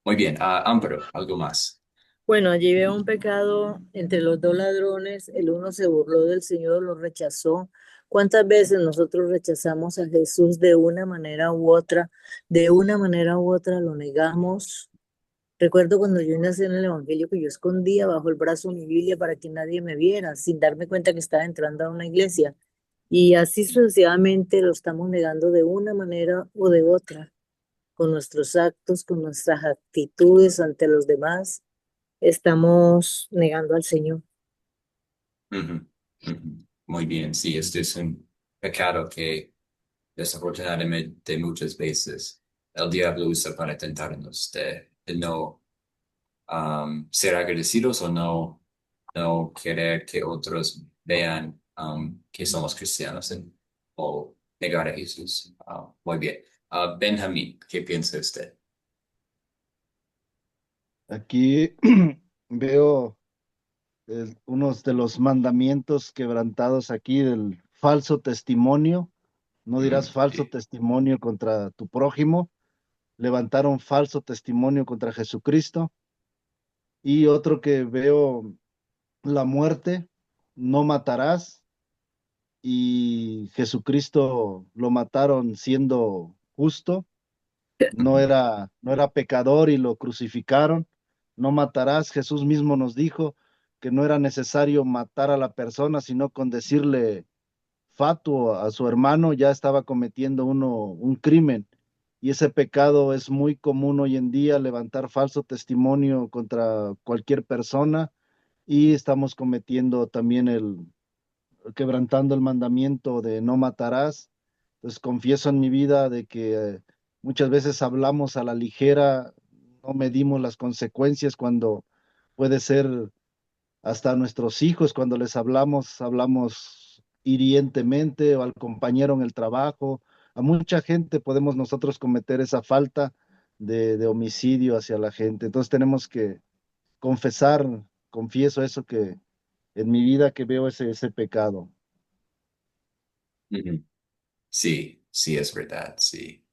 Muy bien. Amparo, algo más. Bueno, allí veo un pecado entre los dos ladrones. El uno se burló del Señor, lo rechazó. ¿Cuántas veces nosotros rechazamos a Jesús de una manera u otra? De una manera u otra lo negamos. Recuerdo cuando yo nací en el Evangelio que yo escondía bajo el brazo mi Biblia para que nadie me viera, sin darme cuenta que estaba entrando a una iglesia. Y así sucesivamente lo estamos negando de una manera o de otra, con nuestros actos, con nuestras actitudes ante los demás, estamos negando al Señor. Ujú, ujú. Muy bien. Sí, este es un pecado que desafortunadamente muchas veces el diablo usa para tentarnos de no ser agradecidos o no querer que otros vean que somos cristianos o negar a Jesús. Muy bien. Benjamín, ¿qué piensa usted? Aquí veo unos de los mandamientos quebrantados aquí del falso testimonio. No dirás falso Sí. testimonio contra tu prójimo. Levantaron falso testimonio contra Jesucristo. Y otro que veo, la muerte, no matarás. Y Jesucristo lo mataron siendo justo. No era pecador y lo crucificaron. No matarás. Jesús mismo nos dijo que no era necesario matar a la persona, sino con decirle fatuo a su hermano, ya estaba cometiendo uno un crimen. Y ese pecado es muy común hoy en día, levantar falso testimonio contra cualquier persona, y estamos cometiendo también quebrantando el mandamiento de no matarás. Entonces confieso en mi vida de que muchas veces hablamos a la ligera, no medimos las consecuencias cuando puede ser hasta a nuestros hijos, cuando les hablamos hirientemente, o al compañero en el trabajo. A mucha gente podemos nosotros cometer esa falta de homicidio hacia la gente. Entonces tenemos que confesar, confieso eso, que en mi vida que veo ese pecado. Ujú. Sí, sí, es verdad, sí.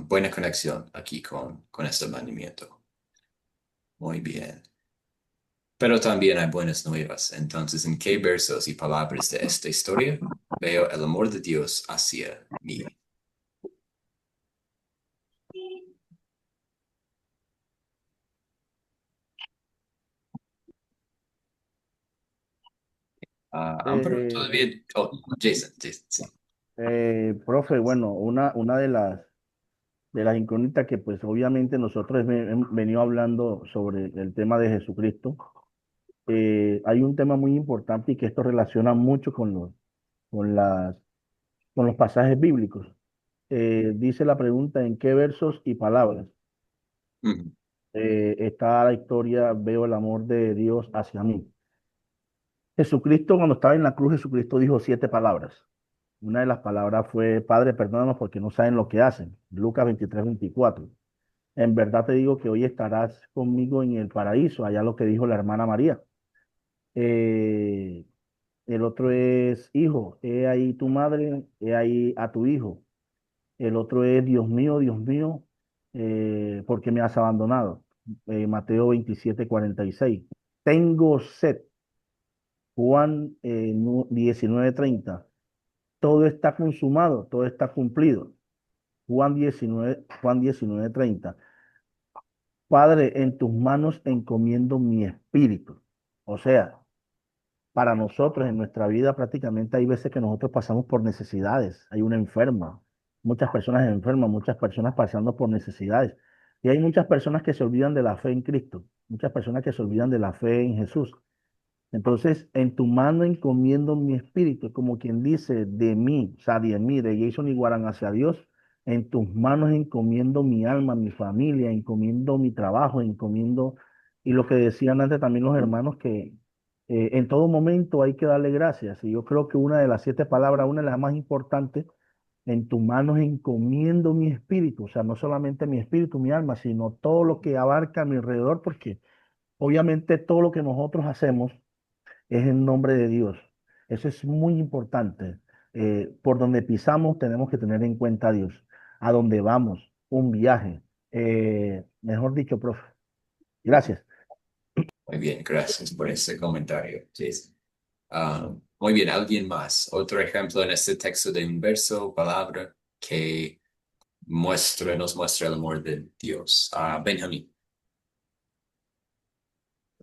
Buena conexión aquí con este mandamiento. Muy bien. Pero también hay buenas nuevas. Entonces, ¿en qué versos y palabras de esta historia veo el amor de Dios hacia mí? Amparo, Eh, todavía. Oh, Jason, sí. Profe, bueno, una de las incógnitas que pues obviamente nosotros hemos venido hablando sobre el tema de Jesucristo. Hay un tema muy importante y que esto relaciona mucho con las, con los pasajes bíblicos. Dice la pregunta: ¿en qué versos y palabras Ujú, está la historia, veo el amor de Dios hacia mí? Jesucristo, cuando estaba en la cruz, Jesucristo dijo 7 palabras. Una de las palabras fue: Padre, perdónanos porque no saben lo que hacen. Lucas 23:24. En verdad te digo que hoy estarás conmigo en el paraíso. Allá lo que dijo la hermana María. Eh, El otro es, hijo, he ahí tu madre, he ahí a tu hijo. El otro es, Dios mío, ¿por qué me has abandonado? Mateo 27:46. Tengo sed. Juan 19:30. Todo está consumado, todo está cumplido. Juan 19:30. Padre, en tus manos encomiendo mi espíritu. O sea, para nosotros en nuestra vida prácticamente hay veces que nosotros pasamos por necesidades. Hay una enferma, muchas personas enfermas, muchas personas pasando por necesidades. Y hay muchas personas que se olvidan de la fe en Cristo, muchas personas que se olvidan de la fe en Jesús. Entonces, en tu mano encomiendo mi espíritu, como quien dice de mí, o sea, de mí, de Jason Iguarán hacia Dios. En tus manos encomiendo mi alma, mi familia, encomiendo mi trabajo, encomiendo, y lo que decían antes también los hermanos, que en todo momento hay que darle gracias. Y yo creo que una de las 7 palabras, una de las más importantes, en tus manos encomiendo mi espíritu, o sea, no solamente mi espíritu, mi alma, sino todo lo que abarca a mi alrededor, porque obviamente todo lo que nosotros hacemos es en nombre de Dios. Eso es muy importante. Por donde pisamos tenemos que tener en cuenta a Dios. A donde vamos, un viaje. Mejor dicho, profe. Gracias. Muy bien, gracias por ese comentario, Jason. Muy bien, ¿alguien más? Otro ejemplo en este texto de un verso, palabra, que nos muestra el amor de Dios. Benjamín.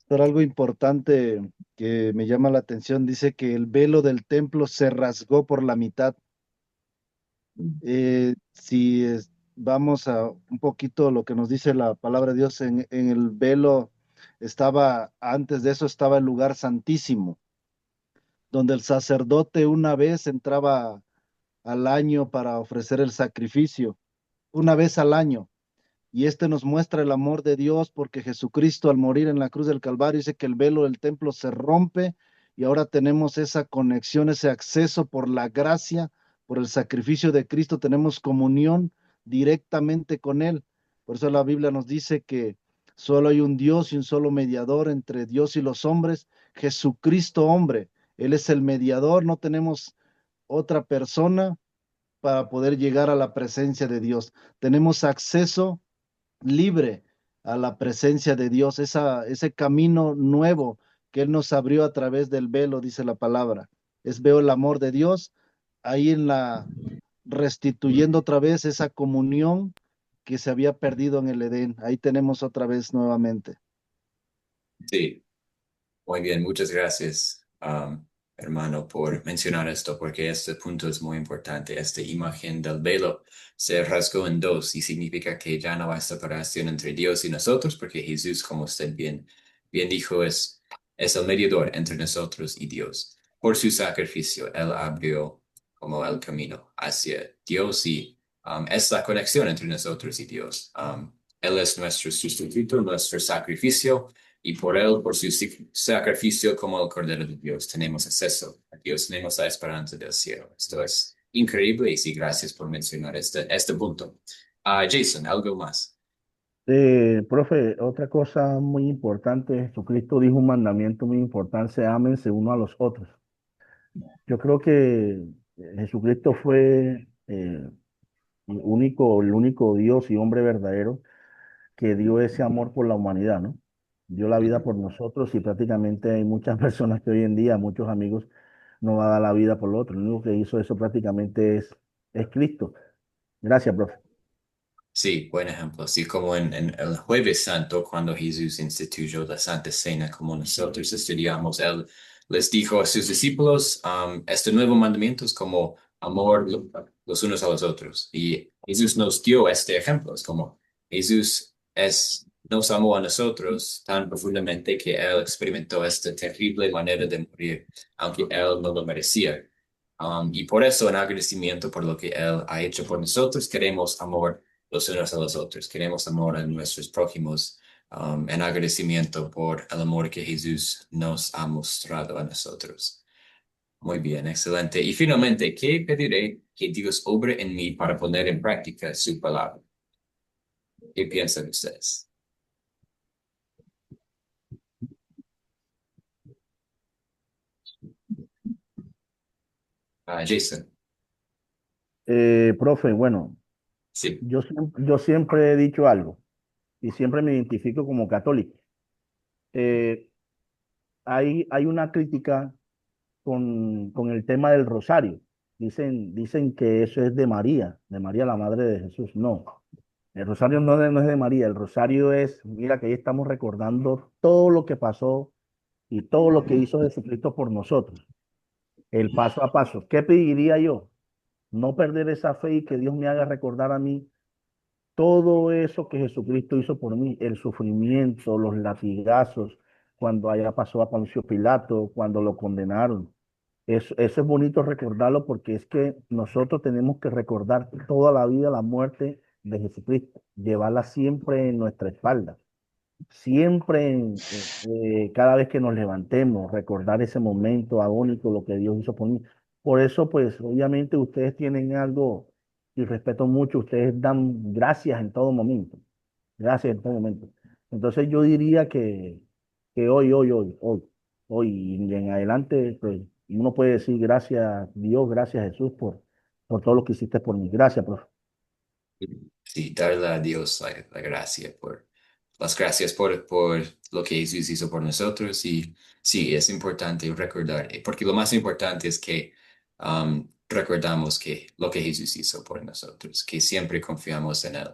Pero algo importante que me llama la atención, dice que el velo del templo se rasgó por la mitad. Si vamos a un poquito lo que nos dice la palabra de Dios, en el velo estaba, antes de eso estaba el lugar santísimo, donde el sacerdote una vez entraba al año para ofrecer el sacrificio, una vez al año. Y este nos muestra el amor de Dios porque Jesucristo al morir en la cruz del Calvario dice que el velo del templo se rompe y ahora tenemos esa conexión, ese acceso por la gracia, por el sacrificio de Cristo, tenemos comunión directamente con Él. Por eso la Biblia nos dice que solo hay un Dios y un solo mediador entre Dios y los hombres, Jesucristo hombre. Él es el mediador, no tenemos otra persona para poder llegar a la presencia de Dios. Tenemos acceso libre a la presencia de Dios, ese camino nuevo que Él nos abrió a través del velo, dice la palabra. Veo el amor de Dios ahí restituyendo otra vez esa comunión que se había perdido en el Edén. Ahí tenemos otra vez nuevamente. Sí, muy bien, muchas gracias, hermano, por mencionar esto, porque este punto es muy importante. Esta imagen del velo se rasgó en dos y significa que ya no hay separación entre Dios y nosotros, porque Jesús, como usted bien dijo, es el mediador entre nosotros y Dios. Por su sacrificio, Él abrió como el camino hacia Dios y es la conexión entre nosotros y Dios. Él es nuestro sustituto, nuestro sacrificio. Y por él, por su sacrificio como el Cordero de Dios, tenemos acceso a Dios, tenemos la esperanza del cielo. Esto es increíble y sí, gracias por mencionar este punto. Jason, ¿algo más? Profe, otra cosa muy importante, Jesucristo dijo un mandamiento muy importante: ámense uno a los otros. Yo creo que Jesucristo fue el único Dios y hombre verdadero que dio ese amor por la humanidad, ¿no? Dio la vida Ujú. por nosotros y prácticamente hay muchas personas que hoy en día, muchos amigos, no van a dar la vida por lo otro. Lo único que hizo eso prácticamente es Cristo. Gracias, profe. Sí, buen ejemplo. Así como en el Jueves Santo, cuando Jesús instituyó la Santa Cena, como nosotros estudiamos, Él les dijo a sus discípulos, este nuevo mandamiento es como amor los unos a los otros. Y Jesús nos dio este ejemplo. Es como nos amó a nosotros tan profundamente que Él experimentó esta terrible manera de morir, aunque Él no lo merecía. Y por eso, en agradecimiento por lo que Él ha hecho por nosotros, queremos amor los unos a los otros. Queremos amor a nuestros prójimos, en agradecimiento por el amor que Jesús nos ha mostrado a nosotros. Muy bien, excelente. Y finalmente, ¿qué pediré que Dios obre en mí para poner en práctica su palabra? ¿Qué piensan ustedes? Jason, Profe, bueno, sí. yo siempre he dicho algo y siempre me identifico como católico. Eh, hay una crítica con el tema del rosario. Dicen que eso es de María la madre de Jesús. No, el rosario no es de María, el rosario es, mira que ahí estamos recordando todo lo que pasó y todo lo que hizo Jesucristo por nosotros, el paso a paso. ¿Qué pediría yo? No perder esa fe y que Dios me haga recordar a mí todo eso que Jesucristo hizo por mí, el sufrimiento, los latigazos, cuando allá pasó a Poncio Pilato, cuando lo condenaron. Eso es bonito recordarlo porque es que nosotros tenemos que recordar toda la vida la muerte de Jesucristo, llevarla siempre en nuestra espalda, siempre, cada vez que nos levantemos, recordar ese momento agónico, lo que Dios hizo por mí. Por eso, pues, obviamente ustedes tienen algo, y respeto mucho, ustedes dan gracias en todo momento, gracias en todo momento. Entonces yo diría que hoy y en adelante, pues, uno puede decir gracias Dios, gracias Jesús por todo lo que hiciste por mí. Gracias, profe. Sí, darle a Dios la gracia por las gracias por lo que Jesús hizo por nosotros y sí, es importante recordar, porque lo más importante es que recordamos que lo que Jesús hizo por nosotros, que siempre confiamos en Él,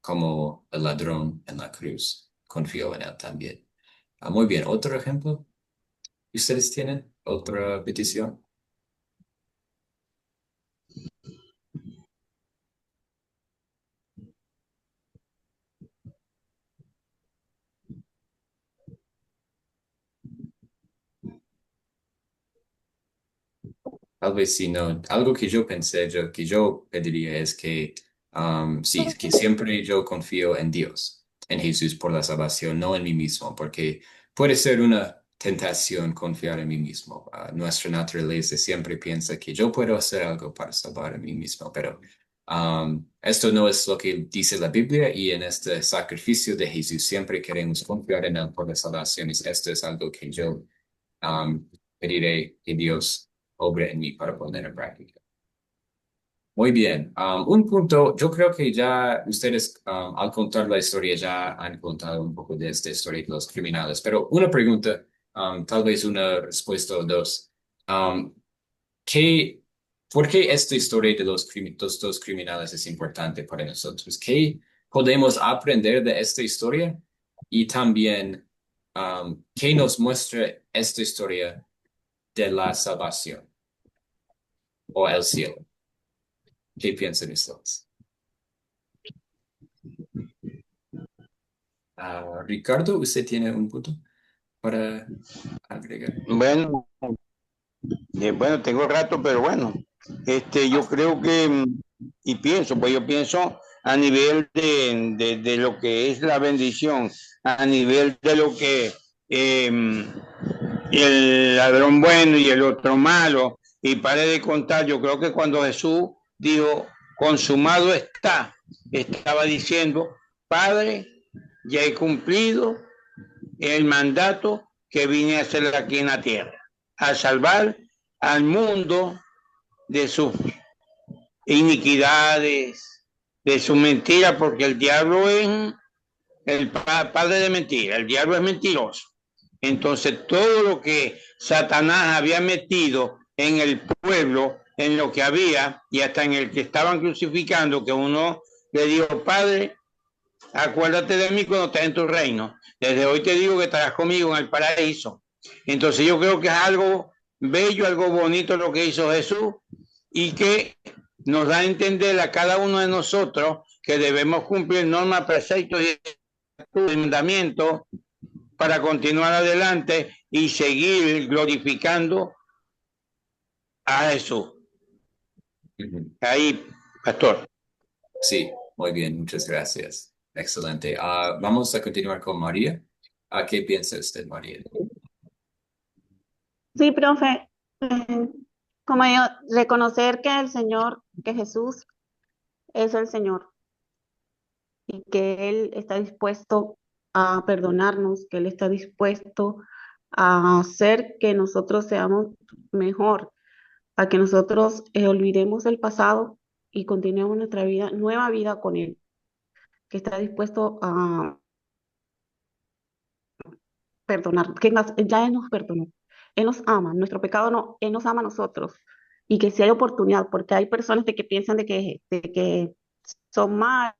como el ladrón en la cruz confió en Él también. Muy bien, otro ejemplo. ¿Ustedes tienen otra petición? Tal vez si no, algo que yo pensé, que yo pediría es que, sí, que siempre yo confío en Dios, en Jesús por la salvación, no en mí mismo, porque puede ser una tentación confiar en mí mismo. Nuestra naturaleza siempre piensa que yo puedo hacer algo para salvar a mí mismo, pero esto no es lo que dice la Biblia y en este sacrificio de Jesús siempre queremos confiar en Él por la salvación y esto es algo que yo pediré que Dios obre en mí para poner en práctica. Muy bien. Un punto, yo creo que ya ustedes al contar la historia ya han contado un poco de esta historia de los criminales, pero una pregunta, tal vez una respuesta o dos. Um, ¿qué, ¿Por qué esta historia de los dos criminales es importante para nosotros? ¿Qué podemos aprender de esta historia? Y también, ¿qué nos muestra esta historia de la salvación o el cielo? ¿Qué piensan ustedes? Ricardo, ¿usted tiene un punto para agregar? Bueno, bueno, tengo rato, pero bueno, yo creo que, y pienso, pues yo pienso a nivel de lo que es la bendición, a nivel de lo que el ladrón bueno y el otro malo, y pare de contar, yo creo que cuando Jesús dijo, consumado está, estaba diciendo, Padre, ya he cumplido el mandato que vine a hacer aquí en la tierra, a salvar al mundo de sus iniquidades, de sus mentiras, porque el diablo es el padre de mentira, el diablo es mentiroso. Entonces todo lo que Satanás había metido en el pueblo, en lo que había, y hasta en el que estaban crucificando, que uno le dijo, Padre, acuérdate de mí cuando estés en tu reino. Desde hoy te digo que estarás conmigo en el paraíso. Entonces yo creo que es algo bello, algo bonito lo que hizo Jesús y que nos da a entender a cada uno de nosotros que debemos cumplir normas, preceptos y mandamientos para continuar adelante y seguir glorificando a Jesús. Ahí, pastor. Sí, muy bien, muchas gracias. Excelente. Vamos a continuar con María. ¿Qué piensa usted, María? Sí, profe, eh, como yo, reconocer que el Señor, que Jesús es el Señor y que Él está dispuesto a perdonarnos, que Él está dispuesto a hacer que nosotros seamos mejor. a que nosotros olvidemos el pasado y continuemos nuestra vida, nueva vida con Él, que está dispuesto a perdonar, ya Él nos perdonó, Él nos ama, nuestro pecado no, Él nos ama a nosotros, y que si hay oportunidad, porque hay personas de que piensan de que son malas.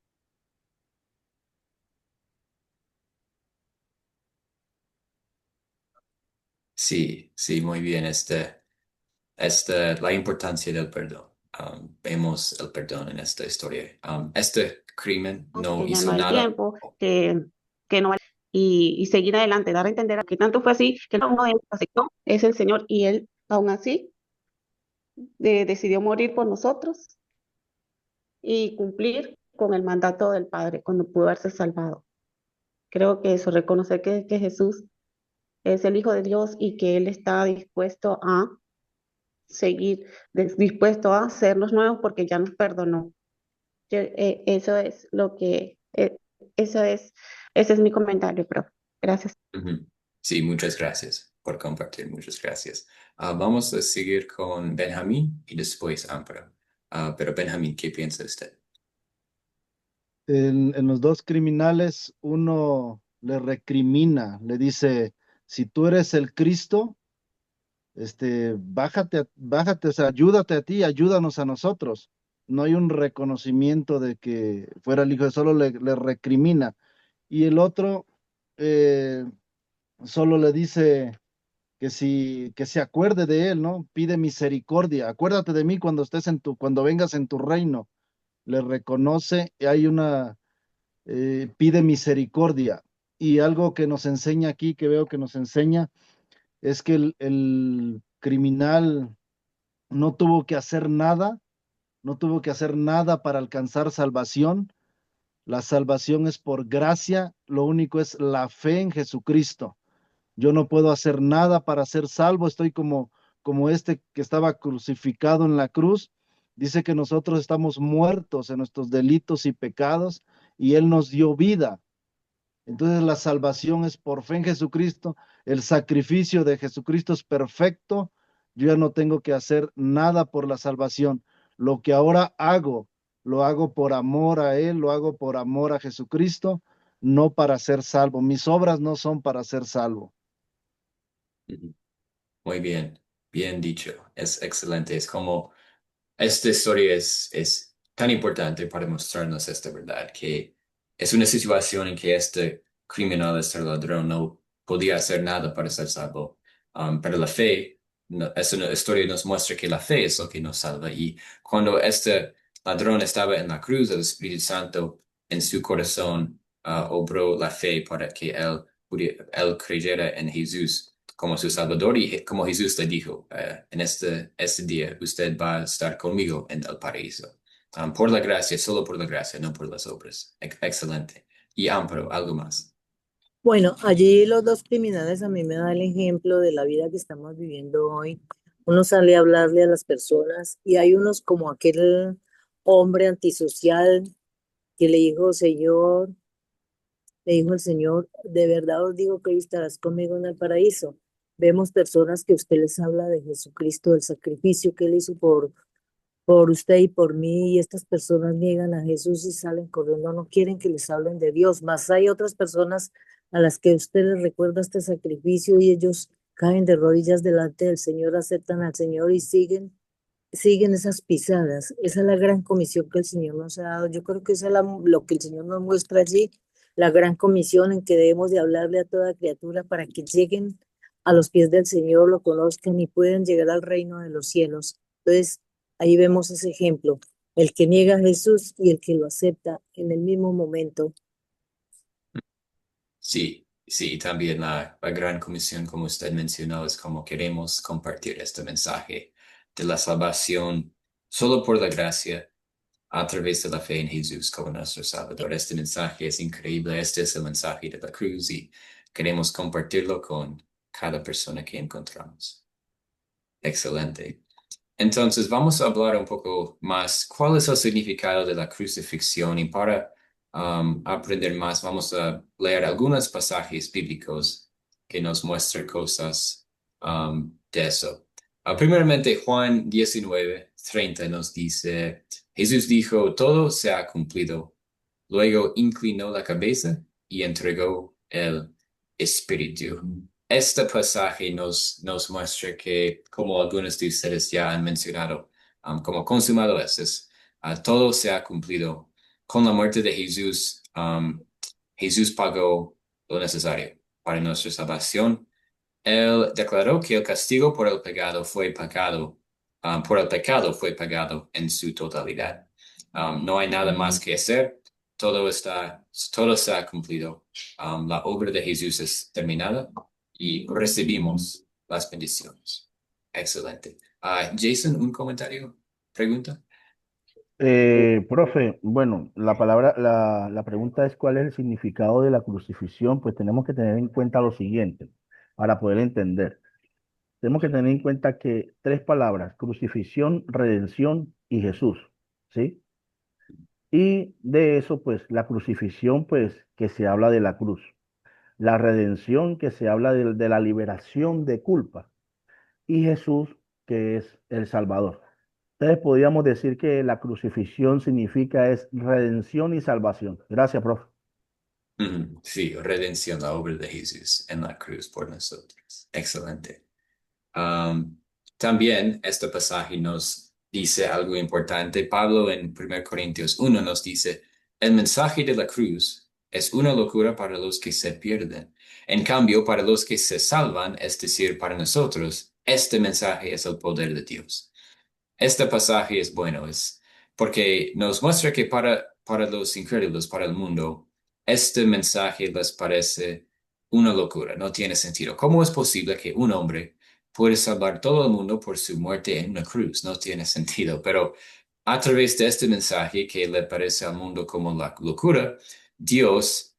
Sí, sí, muy bien. La importancia del perdón. Vemos el perdón en esta historia. Este crimen no Que ya no hizo hay nada. tiempo, que no vale, y seguir adelante, dar a entender que tanto fue así, que no uno de ellos aceptó, es el Señor, y Él aún así decidió morir por nosotros y cumplir con el mandato del Padre cuando pudo haberse salvado. Creo que eso, reconocer que Jesús es el Hijo de Dios y que Él está dispuesto a seguir, dispuesto a hacernos nuevos porque ya nos perdonó. Eso es lo que, eso es, ese es mi comentario, profe. Gracias. Ujú. Sí, muchas gracias por compartir. Muchas gracias. Vamos a seguir con Benjamín y después Amparo. Pero Benjamín, ¿qué piensa usted? En los dos criminales, uno le recrimina, le dice, si tú eres el Cristo, bájate, o sea, ayúdate a ti, ayúdanos a nosotros. No hay un reconocimiento de que fuera el hijo, solo le recrimina. Y el otro eh, solo le dice que se acuerde de él, ¿no? Pide misericordia. Acuérdate de mí cuando cuando vengas en tu reino. Le reconoce, y hay pide misericordia. Y algo que nos enseña aquí, que veo que nos enseña, es que el criminal no tuvo que hacer nada, no tuvo que hacer nada para alcanzar salvación. La salvación es por gracia, lo único es la fe en Jesucristo. Yo no puedo hacer nada para ser salvo, estoy como este que estaba crucificado en la cruz. Dice que nosotros estamos muertos en nuestros delitos y pecados y Él nos dio vida. Entonces la salvación es por fe en Jesucristo, el sacrificio de Jesucristo es perfecto, yo ya no tengo que hacer nada por la salvación. Lo que ahora hago, lo hago por amor a Él, lo hago por amor a Jesucristo, no para ser salvo. Mis obras no son para ser salvo. Ujú. Muy bien, bien dicho. Es excelente. Es como esta historia es tan importante para mostrarnos esta verdad, que es una situación en que este criminal, este ladrón, no podía hacer nada para ser salvo. Pero la fe, esta historia nos muestra que la fe es lo que nos salva. Y cuando este ladrón estaba en la cruz, el Espíritu Santo en su corazón obró la fe para que él creyera en Jesús como su Salvador, y como Jesús le dijo, en este día usted va a estar conmigo en el paraíso. Por la gracia, solo por la gracia, no por las obras. Excelente. Y Amparo, algo más. Bueno, allí los dos criminales a mí me da el ejemplo de la vida que estamos viviendo hoy. Uno sale a hablarle a las personas y hay unos como aquel hombre antisocial que le dijo, Señor, le dijo el Señor, de verdad os digo que hoy estarás conmigo en el paraíso. Vemos personas que usted les habla de Jesucristo, del sacrificio que él hizo por usted y por mí, y estas personas niegan a Jesús y salen corriendo, no quieren que les hablen de Dios. Más hay otras personas a las que usted les recuerda este sacrificio y ellos caen de rodillas delante del Señor, aceptan al Señor y siguen esas pisadas. Esa es la gran comisión que el Señor nos ha dado. Yo creo que esa es lo que el Señor nos muestra allí, la gran comisión en que debemos de hablarle a toda criatura para que lleguen a los pies del Señor, lo conozcan y puedan llegar al reino de los cielos. Entonces, ahí vemos ese ejemplo, el que niega a Jesús y el que lo acepta en el mismo momento. Sí, sí, también la gran comisión, como usted mencionó, es como queremos compartir este mensaje de la salvación solo por la gracia a través de la fe en Jesús como nuestro Salvador. Este mensaje es increíble, este es el mensaje de la cruz y queremos compartirlo con cada persona que encontramos. Excelente. Entonces, vamos a hablar un poco más cuál es el significado de la crucifixión, y para aprender más vamos a leer algunos pasajes bíblicos que nos muestran cosas de eso. Primeramente, Juan 19:30 nos dice, Jesús dijo, todo se ha cumplido. Luego inclinó la cabeza y entregó el espíritu. Este pasaje nos muestra que, como algunos de ustedes ya han mencionado, como consumado todo se ha cumplido. Con la muerte de Jesús, Jesús pagó lo necesario para nuestra salvación. Él declaró que el castigo por el pecado fue pagado, por el pecado fue pagado en su totalidad. No hay nada más que hacer. Todo se ha cumplido. La obra de Jesús es terminada y recibimos las bendiciones. Excelente. Jason, ¿un comentario? ¿Pregunta? Profe, bueno, la pregunta es cuál es el significado de la crucifixión. Pues tenemos que tener en cuenta lo siguiente para poder entender. Tenemos que tener en cuenta que tres palabras: crucifixión, redención y Jesús, ¿sí? Y de eso, pues la crucifixión, pues que se habla de la cruz; la redención, que se habla de la liberación de culpa; y Jesús, que es el Salvador. Entonces podríamos decir que la crucifixión significa es redención y salvación. Gracias, profe. Sí, redención, la obra de Jesús en la cruz por nosotros. Excelente. Um, También este pasaje nos dice algo importante. Pablo en 1 Corintios 1 nos dice, el mensaje de la cruz es una locura para los que se pierden. En cambio, para los que se salvan, es decir, para nosotros, este mensaje es el poder de Dios. Este pasaje es bueno, es porque nos muestra que para los incrédulos, para el mundo, este mensaje les parece una locura, no tiene sentido. ¿Cómo es posible que un hombre puede salvar todo el mundo por su muerte en una cruz? No tiene sentido, pero a través de este mensaje que le parece al mundo como la locura, Dios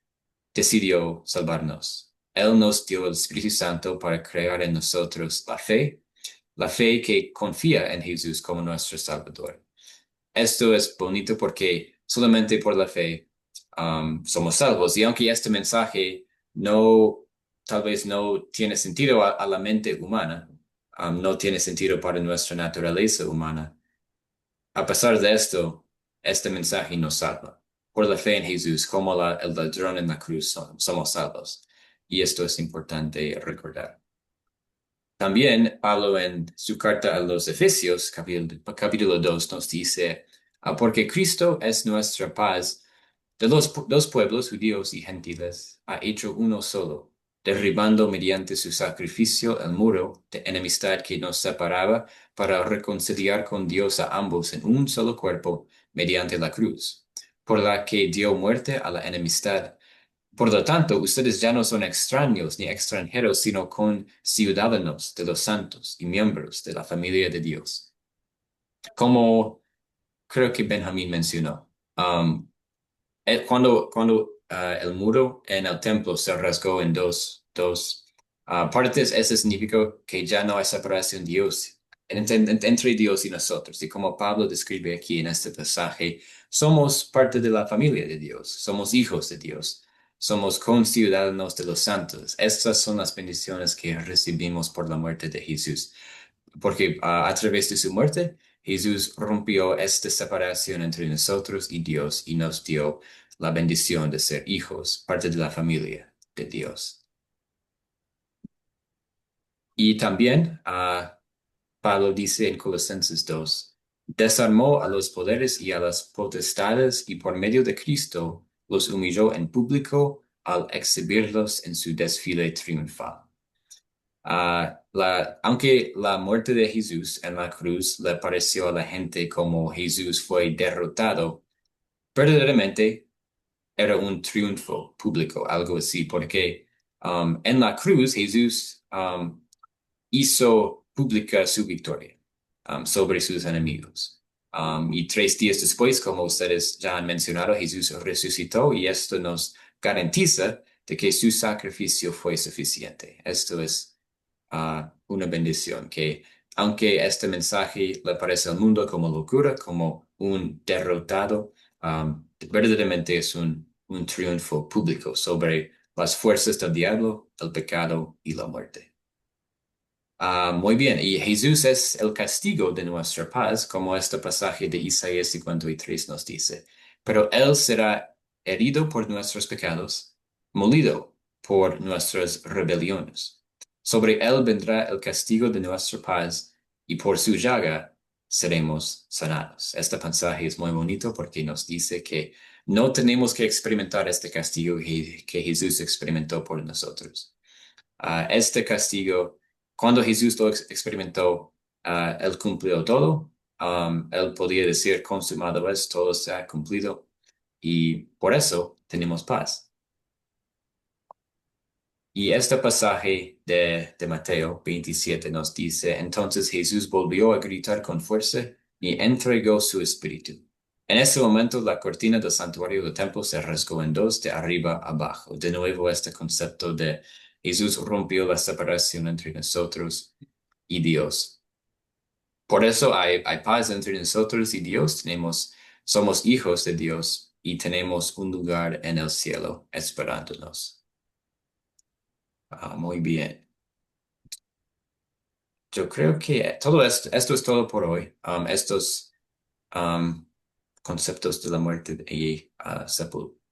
decidió salvarnos. Él nos dio el Espíritu Santo para crear en nosotros la fe que confía en Jesús como nuestro Salvador. Esto es bonito porque solamente por la fe somos salvos. Y aunque este mensaje tal vez no tiene sentido a la mente humana, no tiene sentido para nuestra naturaleza humana, a pesar de esto, este mensaje nos salva. Por la fe en Jesús, como el ladrón en la cruz, somos salvos. Y esto es importante recordar. También Pablo en su carta a los Efesios, capítulo 2, nos dice, porque Cristo es nuestra paz, de los dos pueblos, judíos y gentiles, ha hecho uno solo, derribando mediante su sacrificio el muro de enemistad que nos separaba, para reconciliar con Dios a ambos en un solo cuerpo mediante la cruz, por la que dio muerte a la enemistad. Por lo tanto, ustedes ya no son extraños ni extranjeros, sino conciudadanos de los santos y miembros de la familia de Dios. Como creo que Benjamín mencionó, cuando el muro en el templo se rasgó en dos partes, eso significa que ya no hay separación de Dios, entre Dios y nosotros. Y como Pablo describe aquí en este pasaje, somos parte de la familia de Dios, somos hijos de Dios, somos conciudadanos de los santos. Estas son las bendiciones que recibimos por la muerte de Jesús, porque a través de su muerte, Jesús rompió esta separación entre nosotros y Dios y nos dio la bendición de ser hijos, parte de la familia de Dios. Y también Pablo dice en Colosenses 2, desarmó a los poderes y a las potestades y por medio de Cristo los humilló en público al exhibirlos en su desfile triunfal. Aunque la muerte de Jesús en la cruz le pareció a la gente como Jesús fue derrotado, verdaderamente era un triunfo público, algo así, porque en la cruz Jesús hizo pública su victoria sobre sus enemigos. Y 3 días después, como ustedes ya han mencionado, Jesús resucitó y esto nos garantiza de que su sacrificio fue suficiente. Esto es una bendición, que aunque este mensaje le parece al mundo como locura, como un derrotado, verdaderamente es un triunfo público sobre las fuerzas del diablo, el pecado y la muerte. Muy bien, y Jesús es el castigo de nuestra paz, como este pasaje de Isaías 53 nos dice. Pero Él será herido por nuestros pecados, molido por nuestras rebeliones. Sobre Él vendrá el castigo de nuestra paz, y por su llaga seremos sanados. Este pasaje es muy bonito porque nos dice que no tenemos que experimentar este castigo que Jesús experimentó por nosotros. Este castigo, cuando Jesús lo experimentó, Él cumplió todo. Él podía decir, consumado es, todo se ha cumplido. Y por eso tenemos paz. Y este pasaje de Mateo 27 nos dice, entonces Jesús volvió a gritar con fuerza y entregó su espíritu. En ese momento la cortina del santuario del templo se rasgó en dos de arriba abajo. De nuevo este concepto de Jesús rompió la separación entre nosotros y Dios. Por eso hay paz entre nosotros y Dios. Somos hijos de Dios y tenemos un lugar en el cielo esperándonos. Muy bien. Yo creo que todo esto es todo por hoy. Estos conceptos de la muerte y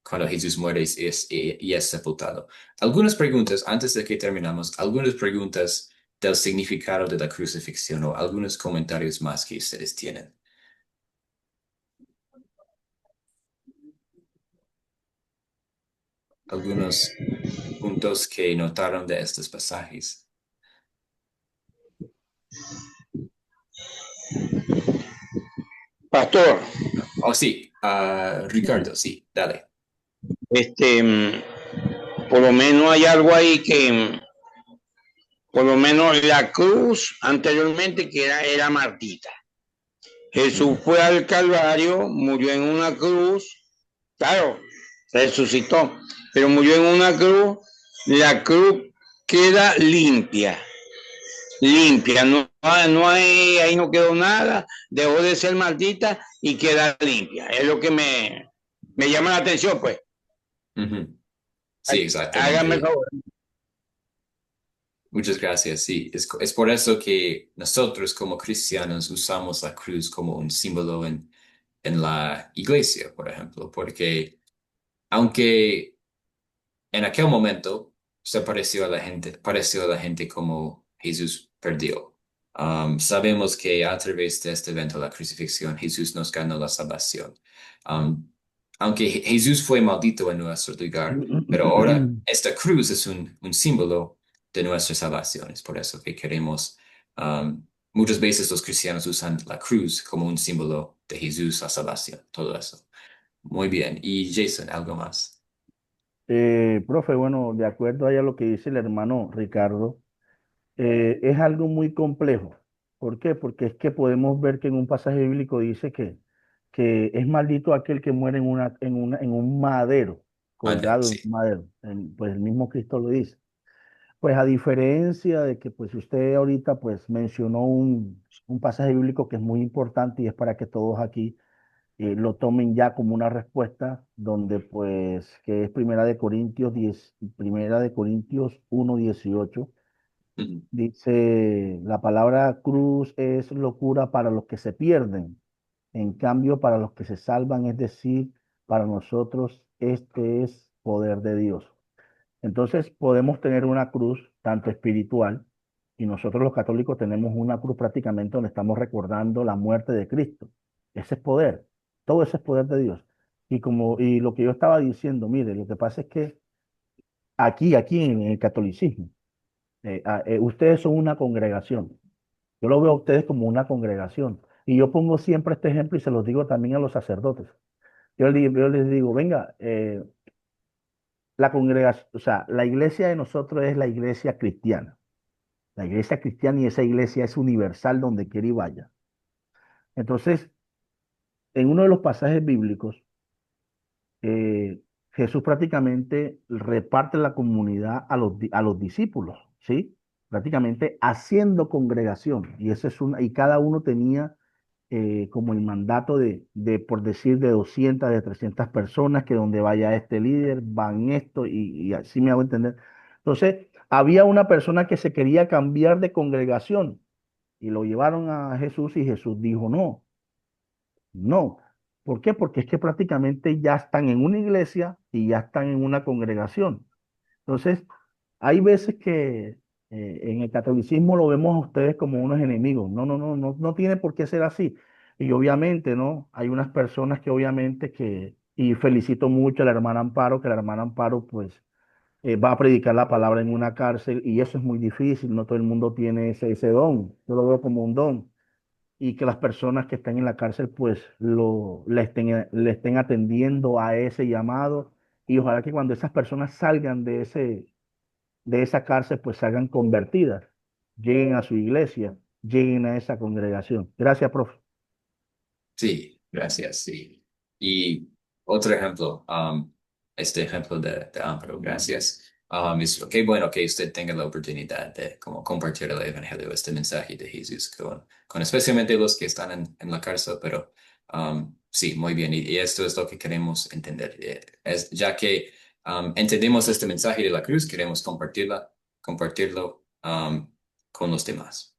cuando Jesús muere y es sepultado. Algunas preguntas, antes de que terminamos, algunas preguntas del significado de la crucifixión o algunos comentarios más que ustedes tienen. Algunos puntos que notaron de estos pasajes. Pastor, Oh, sí, Ricardo, sí, dale. por lo menos hay algo ahí que, por lo menos la cruz anteriormente que era Martita. Jesús fue al Calvario, murió en una cruz, claro, resucitó, pero murió en una cruz, la cruz queda limpia, no hay, ahí no quedó nada, dejó de ser Martita y queda limpia. Es lo que me llama la atención, pues. Sí, exactamente. Hágame el favor. Muchas gracias. Sí, es por eso que nosotros como cristianos usamos la cruz como un símbolo en la iglesia, por ejemplo, porque aunque en aquel momento se pareció a la gente como Jesús perdió. Sabemos que a través de este evento, la crucifixión, Jesús nos ganó la salvación. Aunque Jesús fue maldito en nuestro lugar, pero ahora esta cruz es un símbolo de nuestras salvaciones. Por eso que queremos, muchas veces los cristianos usan la cruz como un símbolo de Jesús, la salvación, todo eso. Muy bien. Y Jason, ¿algo más? Profe, bueno, de acuerdo ahí a lo que dice el hermano Ricardo, es algo muy complejo. ¿Por qué? Porque es que podemos ver que en un pasaje bíblico dice que es maldito aquel que muere en un madero, Madero, colgado en sí. un madero. Pues el mismo Cristo lo dice. Pues a diferencia de que pues usted ahorita pues mencionó un pasaje bíblico que es muy importante y es para que todos aquí lo tomen ya como una respuesta, donde pues, que es Primera de Corintios 1:18, Ujú. dice, la palabra cruz es locura para los que se pierden, en cambio para los que se salvan, es decir, para nosotros, este es poder de Dios. Entonces podemos tener una cruz tanto espiritual, y nosotros los católicos tenemos una cruz prácticamente donde estamos recordando la muerte de Cristo. Ese es poder, todo ese es poder de Dios. Y lo que yo estaba diciendo, mire, lo que pasa es que aquí en el catolicismo, ustedes son una congregación. Yo lo veo a ustedes como una congregación. Y yo pongo siempre este ejemplo y se los digo también a los sacerdotes. Yo les digo, venga, la congregación, o sea, la iglesia de nosotros es la iglesia cristiana. La iglesia cristiana y esa iglesia es universal donde quiera y vaya. Entonces, en uno de los pasajes bíblicos, eh, Jesús prácticamente reparte la comunidad a los discípulos, ¿sí? Prácticamente haciendo congregación. Y, y cada uno tenía como el mandato por decir, de 200, de 300 personas, que donde vaya este líder, van esto, y así me hago entender. Entonces, Había una persona que se quería cambiar de congregación y lo llevaron a Jesús y Jesús dijo no, no. ¿Por qué? Porque es que prácticamente ya están en una iglesia y ya están en una congregación. Entonces, hay veces que en el catolicismo lo vemos a ustedes como unos enemigos. No, no, no, no, no tiene por qué ser así. Y obviamente, ¿no? Hay unas personas que obviamente y felicito mucho a la hermana Amparo, que la hermana Amparo pues va a predicar la palabra en una cárcel y eso es muy difícil, no todo el mundo tiene ese don, yo lo veo como un don y que las personas que están en la cárcel pues le estén atendiendo a ese llamado y ojalá que cuando esas personas salgan de esa cárcel pues salgan convertidas, lleguen a su iglesia, lleguen a esa congregación. Gracias, profe. Sí, gracias, sí. Y otro ejemplo, este ejemplo de Amparo, gracias. Es qué bueno que usted tenga la oportunidad de como compartir el evangelio, este mensaje de Jesús con especialmente los que están en la cárcel, pero sí, muy bien. Y esto es lo que queremos entender. Ya que entendemos este mensaje de la cruz, queremos compartirlo con los demás.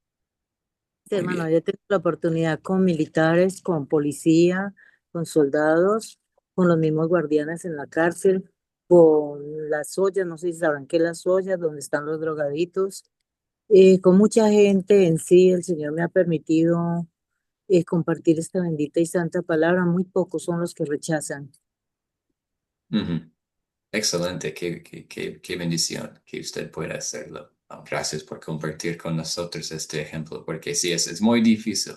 Sí, Muy hermano, bien. yo tengo la oportunidad con militares, con policía, con soldados, con los mismos guardianes en la cárcel, con las ollas, no sé si sabrán qué es las ollas, donde están los drogaditos, con mucha gente en sí, el Señor me ha permitido compartir esta bendita y santa palabra. Muy pocos son los que rechazan. Ujú. Excelente, qué bendición que usted pueda hacerlo. Gracias por compartir con nosotros este ejemplo, porque sí, es muy difícil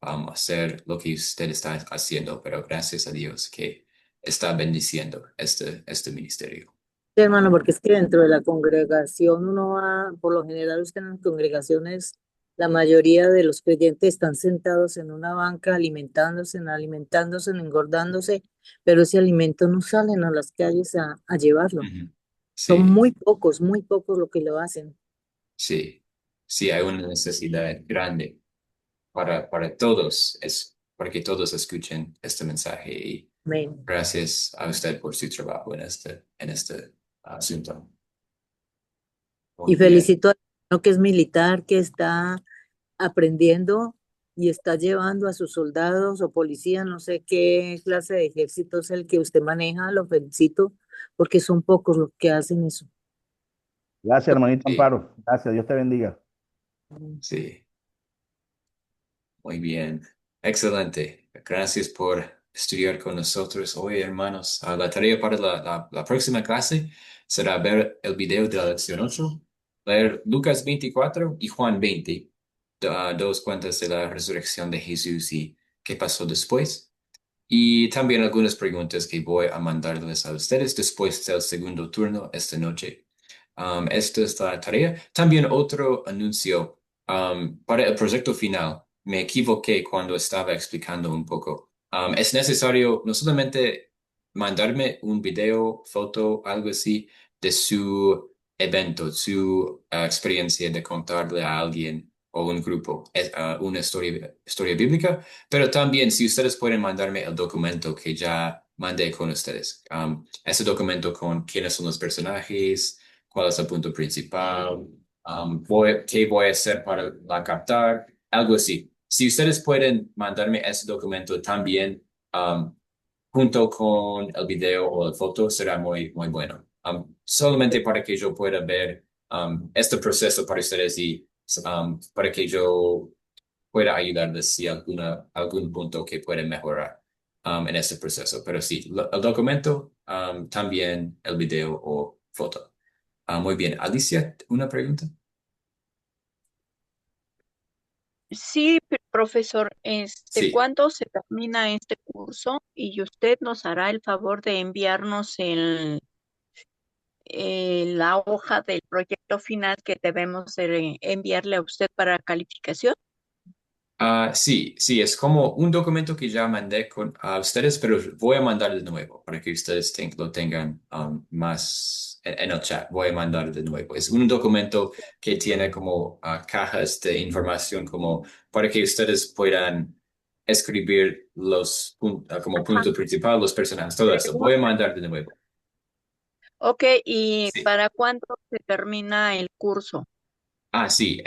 hacer lo que usted está haciendo, pero gracias a Dios que está bendiciendo este ministerio. Sí, hermano, porque es que dentro de la congregación uno va, por lo general usted en las congregaciones, la mayoría de los creyentes están sentados en una banca alimentándose, engordándose, pero ese alimento no salen a las calles a llevarlo. Ujú. Son Sí, muy pocos lo que lo hacen. sí, sí, hay una necesidad grande para todos, para que todos escuchen este mensaje y Amén. gracias a usted por su trabajo en este asunto. Y Muy bien. felicito al hermano que es militar, que está aprendiendo y está llevando a sus soldados o policías, no sé qué clase de ejército es el que usted maneja, lo felicito, porque son pocos los que hacen eso. Gracias, hermanita Sí, Amparo. Gracias, Dios te bendiga. sí, muy bien. Excelente. Gracias por estudiar con nosotros hoy, hermanos. La tarea para la próxima clase será ver el video de la lección 8, leer Lucas 24 y Juan 20, dos cuentas de la resurrección de Jesús y qué pasó después. Y también algunas preguntas que voy a mandarles a ustedes después del segundo turno esta noche. Esta es la tarea. También otro anuncio para el proyecto final. Me equivoqué cuando estaba explicando un poco. Es necesario no solamente mandarme un video, foto, algo así de su evento, su experiencia de contarle a alguien o un grupo una historia bíblica, pero también si ustedes pueden mandarme el documento que ya mandé con ustedes. Ese documento con quiénes son los personajes, cuál es el punto principal, qué voy a hacer para la captar, algo así. Si ustedes pueden mandarme ese documento también junto con el video o la foto, será muy, muy bueno. Solamente para que yo pueda ver este proceso para ustedes y para que yo pueda ayudarles si algún punto que pueden mejorar en este proceso. Pero sí, el documento, también el video o foto. Muy bien. Alicia, ¿una pregunta? Sí, profesor, Sí. ¿cuándo se termina este curso? Y usted nos hará el favor de enviarnos la hoja del proyecto final que debemos de enviarle a usted para calificación. Sí, sí, es como un documento que ya mandé a ustedes, pero voy a mandar de nuevo para que ustedes lo tengan más en el chat. Voy a mandar de nuevo. Es un documento que tiene como cajas de información como para que ustedes puedan escribir como Ajá. punto principal, los personajes, todo eso. Voy a mandar de nuevo. Ok, ¿y Sí. para cuándo se termina el curso? Sí.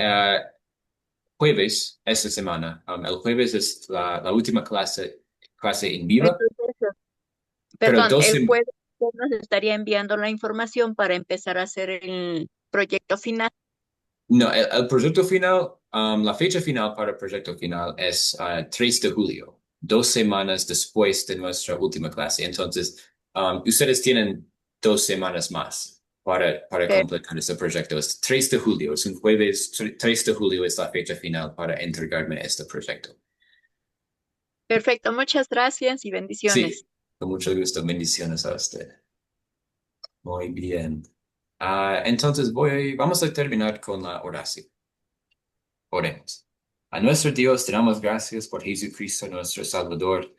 Jueves, esta semana. El jueves es la última clase en viva, Entonces, pero perdón, dos el semanas. jueves usted nos estaría enviando la información para empezar a hacer el proyecto final. No, el proyecto final, la fecha final para el proyecto final es 3 de julio, 2 semanas después de nuestra última clase. Entonces, ustedes tienen 2 semanas más para Eh, completar este proyecto. Es 3 de julio, es un jueves, 3 de julio es la fecha final para entregarme este proyecto. Perfecto, muchas gracias y bendiciones. Sí, con mucho gusto. Bendiciones a usted. Muy bien. Entonces vamos a terminar con la oración. Oremos. A nuestro Dios, te damos gracias por Jesucristo, nuestro Salvador.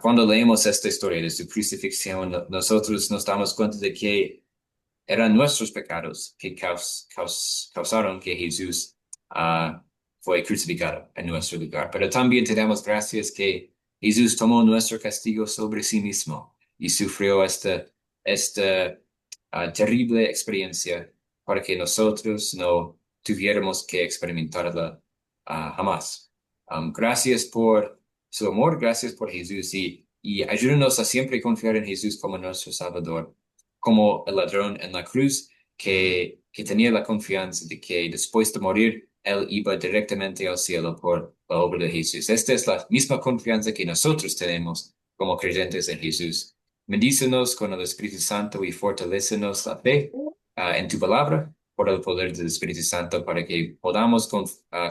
Cuando leemos esta historia de su crucifixión, nosotros nos damos cuenta de que eran nuestros pecados que causaron que Jesús fue crucificado en nuestro lugar. Pero también te damos gracias que Jesús tomó nuestro castigo sobre sí mismo y sufrió esta terrible experiencia para que nosotros no tuviéramos que experimentarla jamás. Gracias por su amor, gracias por Jesús y ayúdanos a siempre confiar en Jesús como nuestro Salvador, como el ladrón en la cruz que tenía la confianza de que después de morir, él iba directamente al cielo por la obra de Jesús. Esta es la misma confianza que nosotros tenemos como creyentes en Jesús. Bendícenos con el Espíritu Santo y fortalécenos la fe en tu palabra por el poder del Espíritu Santo para que podamos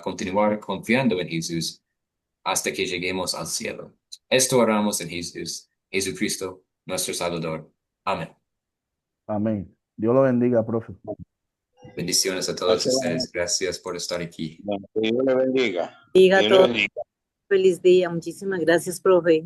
continuar confiando en Jesús hasta que lleguemos al cielo. Esto oramos en Jesús, Jesucristo, nuestro Salvador. Amén. Amén. Dios lo bendiga, profe. Bendiciones a todos ustedes. Gracias por estar aquí. Bueno, que Dios le bendiga. Diga Dios le todo, bendiga. feliz día. Muchísimas gracias, profe.